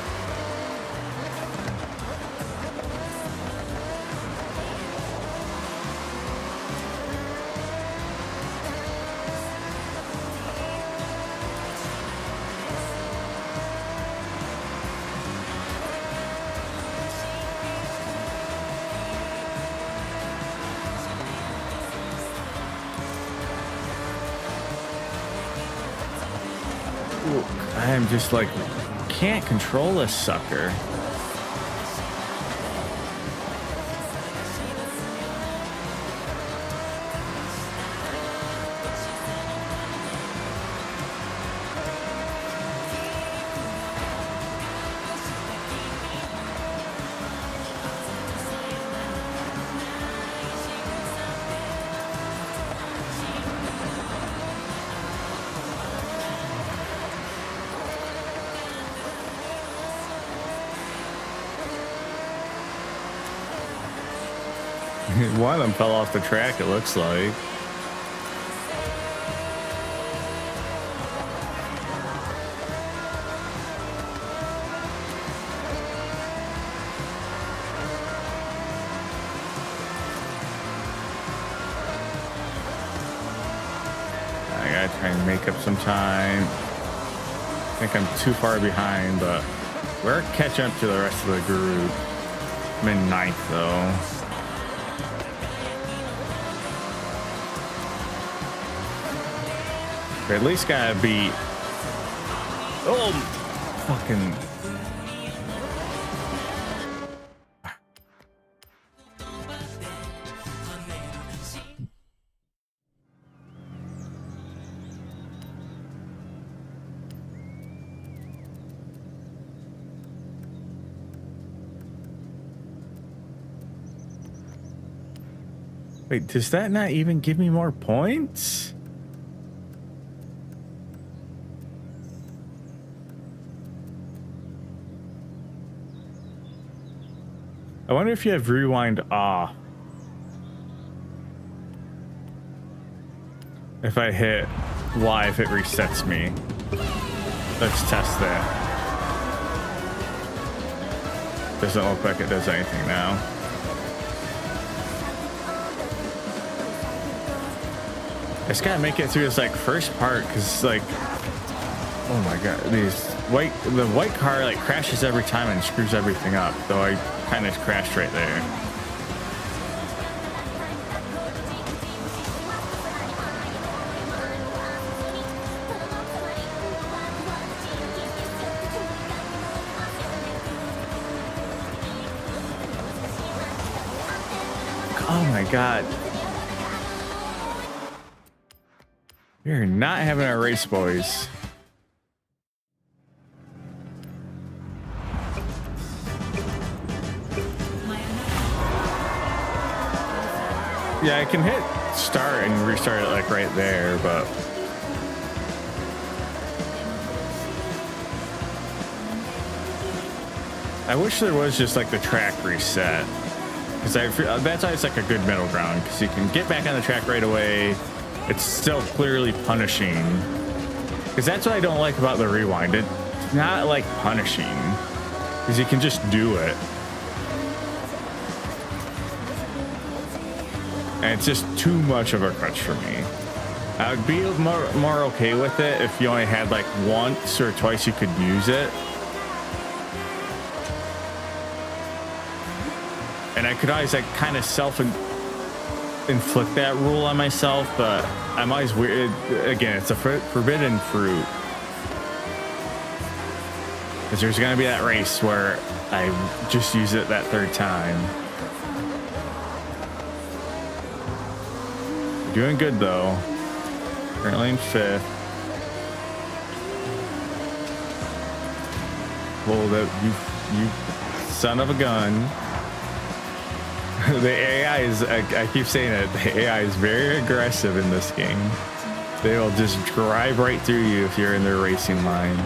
I'm just like, can't control this sucker. One of them fell off the track, it looks like. I gotta try and make up some time. I think I'm too far behind, but we're catching up to the rest of the group. I'm in 9th though. At least gotta beat. Oh, fucking. Wait, does that not even give me more points? I wonder if you have rewind off. If I hit Y, if it resets me. Let's test that. Doesn't look like it does anything now. I just gotta make it through this like first part, because like, oh my god, the white car like crashes every time and screws everything up. Though I kind of crashed right there. Oh my god. We're not having a race, boys. Yeah, I can hit start and restart it like right there, but I wish there was just like the track reset, because that's always like a good middle ground, because you can get back on the track right away. It's still clearly punishing, because that's what I don't like about the rewind. It's not like punishing, because you can just do it. And it's just too much of a crutch for me. I would be more okay with it if you only had like once or twice you could use it. And I could always like kind of inflict that rule on myself, but I'm always weird. Again, it's a forbidden fruit. Because there's going to be that race where I just use it that third time. Doing good though. Currently in 5th. Hold up, you son of a gun. The AI is, I keep saying it, the AI is very aggressive in this game. They will just drive right through you if you're in their racing line.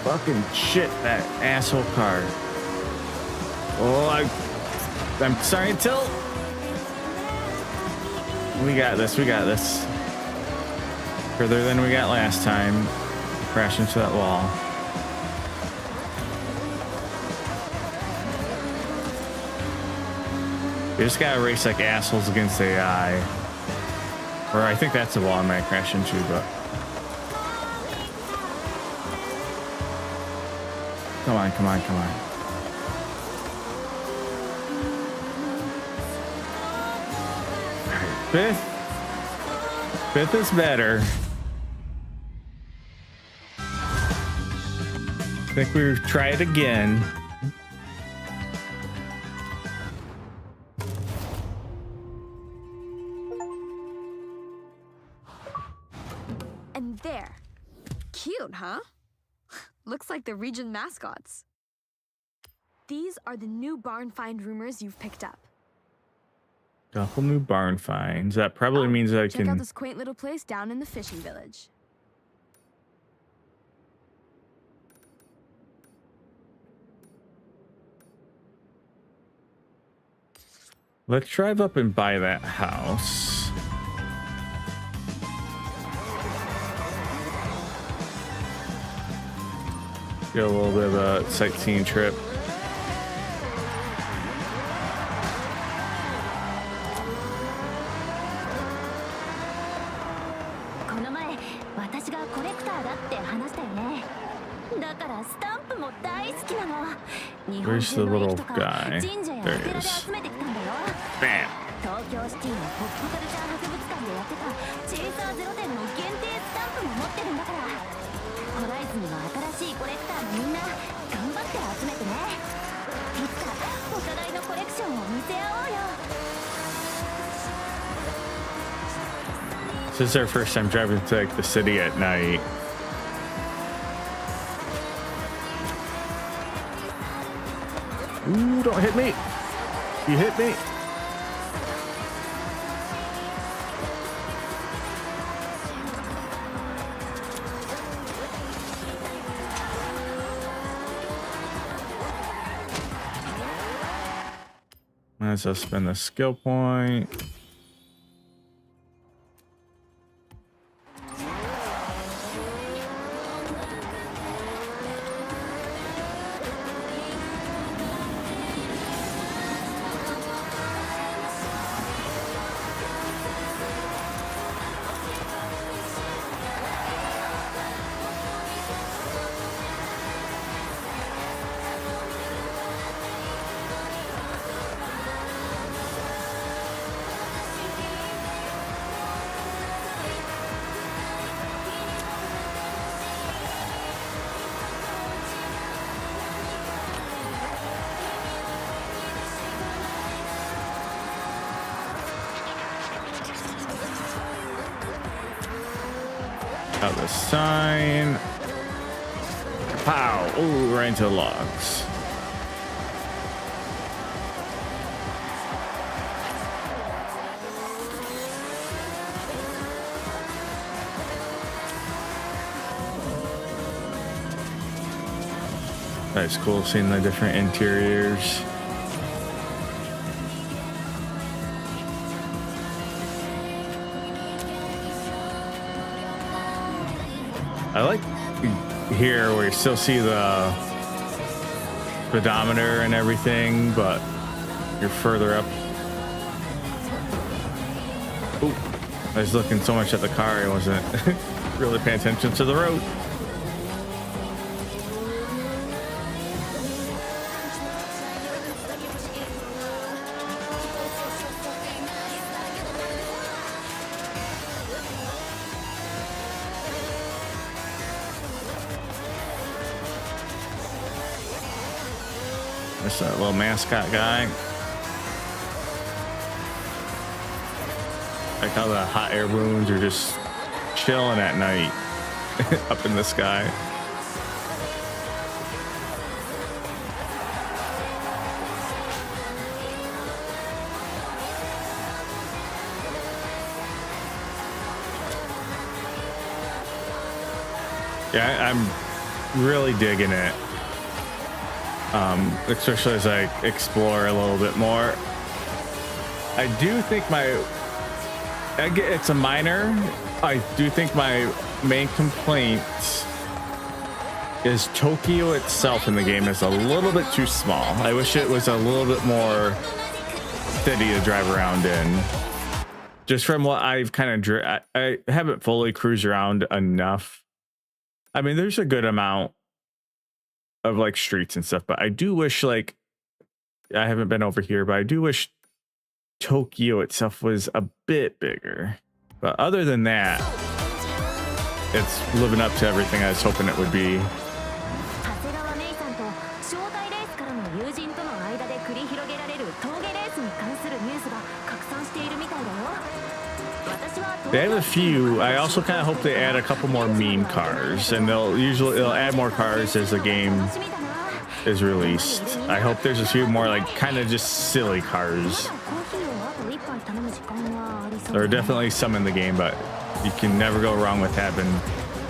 Fucking shit, that asshole car. Oh, I'm starting to tilt. We got this, we got this. Further than we got last time. Crash into that wall. We just gotta race like assholes against AI. Or I think that's the wall I might crash into, but come on, come on, come on. All right, fifth is better. I think we'll try it again. And there. Cute, huh? Looks like the region mascots. These are the new barn find rumors you've picked up. Couple new barn finds. That probably means I Check out can. this quaint little place down in the fishing village. Let's drive up and buy that house. Get a little bit of a sightseeing trip. Where's the little guy? There he is. Bam! This is our first time driving to like the city at night. Ooh, don't hit me. You hit me. Might as well spend the skill point. Out the sign. Pow! Ooh, right into the logs. That's cool seeing the different interiors. I like here where you still see the speedometer and everything, but you're further up. Ooh, I was looking so much at the car, I wasn't really paying attention to the road. There's that little mascot guy. Like how the hot air balloons are just chilling at night up in the sky. Yeah, I'm really digging it. Especially as I explore a little bit more. I do think it's a minor. I do think my main complaint is Tokyo itself in the game is a little bit too small. I wish it was a little bit more city to drive around in. Just from what I've kind of, I haven't fully cruised around enough. I mean, there's a good amount of like streets and stuff, but I do wish, like, I haven't been over here, but I do wish Tokyo itself was a bit bigger. But other than that, it's living up to everything I was hoping it would be. They have a few. I also kind of hope they add a couple more meme cars, and they'll add more cars as the game is released. I hope there's a few more like kind of just silly cars. There are definitely some in the game, but you can never go wrong with having,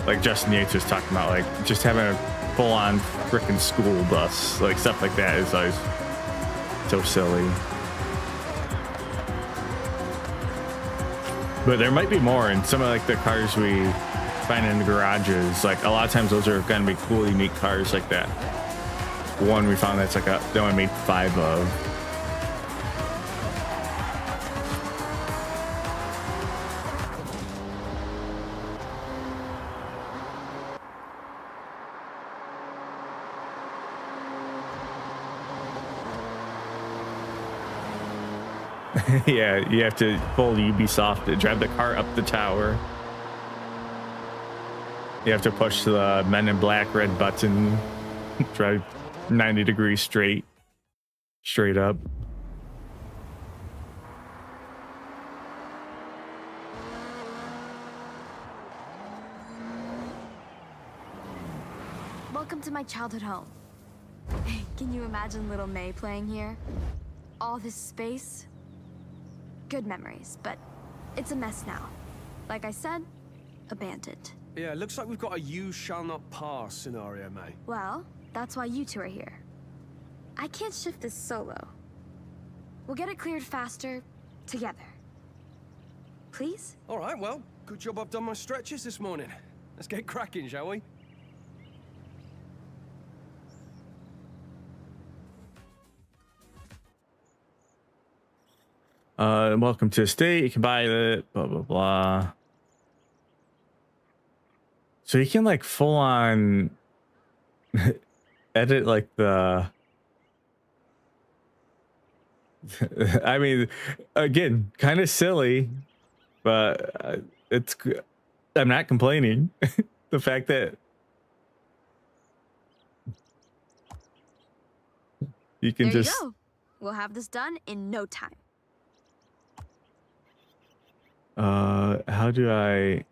like Justin Yates was talking about, like just having a full-on freaking school bus, like stuff like that is always so silly. But there might be more in some of like the cars we find in the garages. Like a lot of times those are going to be cool, unique cars like that. One we found that's like they only made 5 of. Yeah, you have to pull Ubisoft to drive the car up the tower. You have to push the Men in Black red button, drive 90 degrees straight up. Welcome to my childhood home. Can you imagine little May playing here? All this space. Good memories, but it's a mess now. Like I said, abandoned. Yeah, looks like we've got a you shall not pass scenario, May. Well, that's why you two are here. I can't shift this solo. We'll get it cleared faster together. Please? All right, well, good job I've done my stretches this morning. Let's get cracking, shall we? Welcome to the state. You can buy it, blah, blah, blah. So you can like full on edit like the, I mean, again, kind of silly, but it's, I'm not complaining. The fact that you can there just, you go. We'll have this done in no time. how do I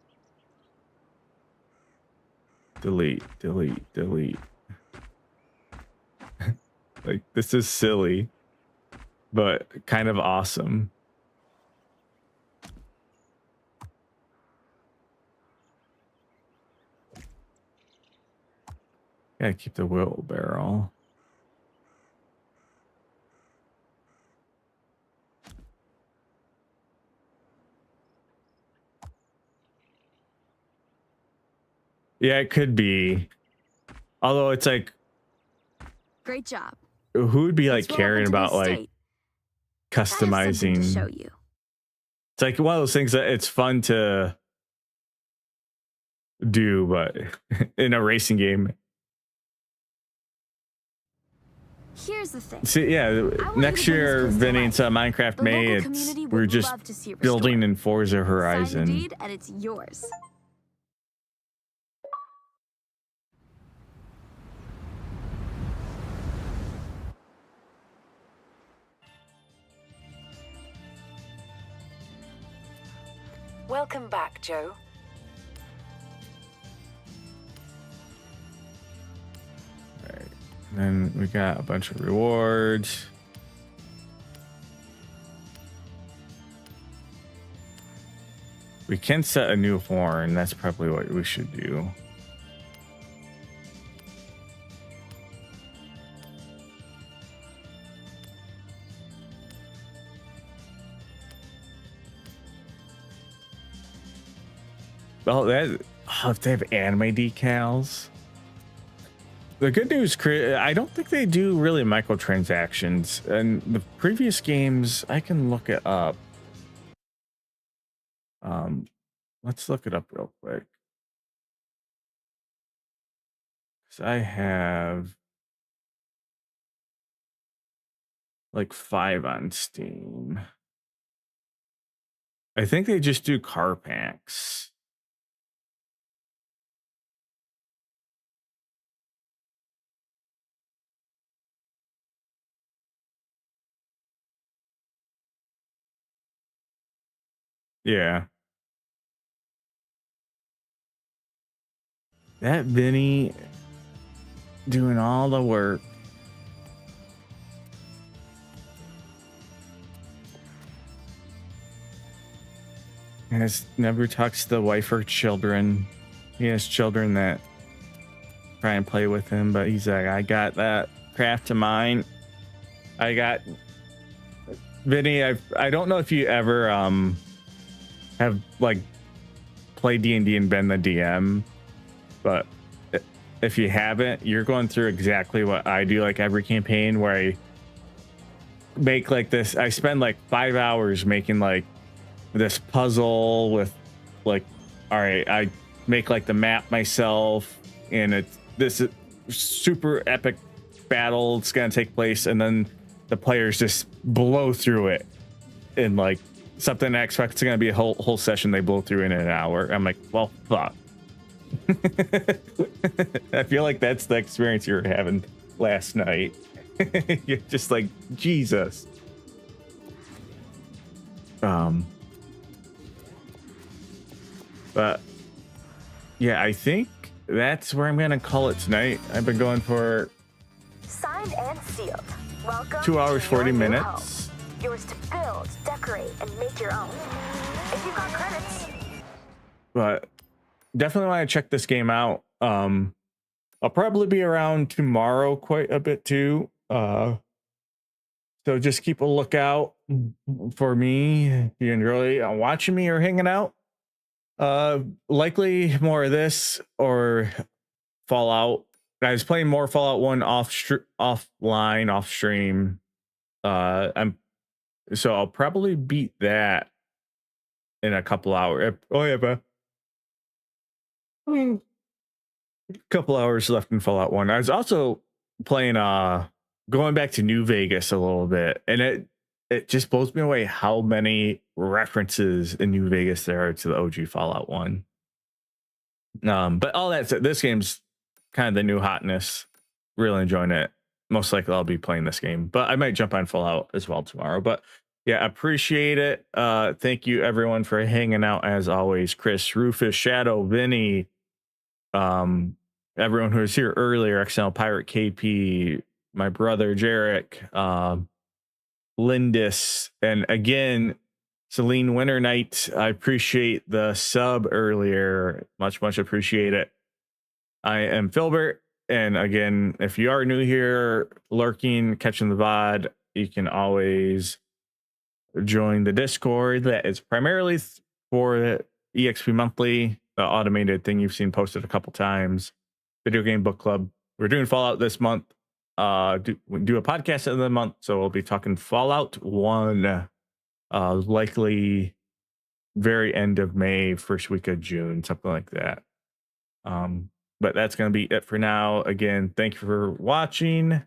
delete? Like, this is silly, but kind of awesome. Gotta keep the wheelbarrow. Yeah, it could be. Although it's like, Great job. who would be like Let's roll up caring into the about like estate. I have something customizing? to show you. It's like one of those things that it's fun to do, but in a racing game. Here's the thing. See, yeah, I want next you to bring year, this place to Vinny, life. into Minecraft The May, local it's community would we're just love to see it building restored. in Forza Sign the Horizon. deed and it's yours. Welcome back, Joe. Then we got a bunch of rewards. We can set a new horn. That's probably what we should do. Oh, if they have anime decals. The good news, I don't think they do really microtransactions. And the previous games, I can look it up. Let's look it up real quick. So I have like 5 on Steam. I think they just do car packs. Yeah. That Vinny doing all the work. Has never talks to the wife or children. He has children that try and play with him, but he's like, I got that craft of mine. I got Vinny. I don't know if you ever have like played D&D and been the DM, but if you haven't, you're going through exactly what I do. Like every campaign where I make like this, I spend like 5 hours making like this puzzle with like, all right, I make like the map myself, and it's this super epic battle. It's gonna take place, and then the players just blow through it, and like something I expect it's gonna be a whole session they blow through in an hour. I'm like, well, fuck. I feel like that's the experience you were having last night. You're just like, Jesus. But yeah, I think that's where I'm gonna call it tonight. I've been going for Signed and sealed. Welcome 2 hours, to 40 your new minutes. home. Yours to build, decorate, and make your own. If you've got credits. But definitely want to check this game out. I'll probably be around tomorrow quite a bit too. So So just keep a lookout for me if you enjoy watching me or hanging out. Likely more of this or Fallout. I was playing more Fallout 1 offline, off stream. So I'll probably beat that in a couple hours. Oh yeah, but a couple hours left in Fallout 1. I was also playing going back to New Vegas a little bit, and it just blows me away how many references in New Vegas there are to the OG Fallout 1. But all that said, this game's kind of the new hotness. Really enjoying it. Most likely I'll be playing this game, but I might jump on Fallout as well tomorrow. But yeah, appreciate it. Thank you everyone for hanging out as always. Chris, Rufus, Shadow, Vinny, everyone who was here earlier, XL Pirate KP, my brother Jarek, Lindis, and again, Celine Winter Night. I appreciate the sub earlier. Much appreciate it. I am Filbert. And again, if you are new here, lurking, catching the VOD, you can always join the Discord. That is primarily for the EXP Monthly, the automated thing you've seen posted a couple times. Video Game Book Club. We're doing Fallout this month. We do a podcast of the month, so we'll be talking Fallout 1, likely very end of May, first week of June, something like that. But that's going to be it for now. Again, thank you for watching,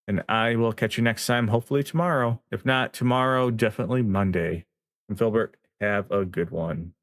and I will catch you next time, hopefully tomorrow. If not tomorrow, definitely Monday. And Filbert, have a good one.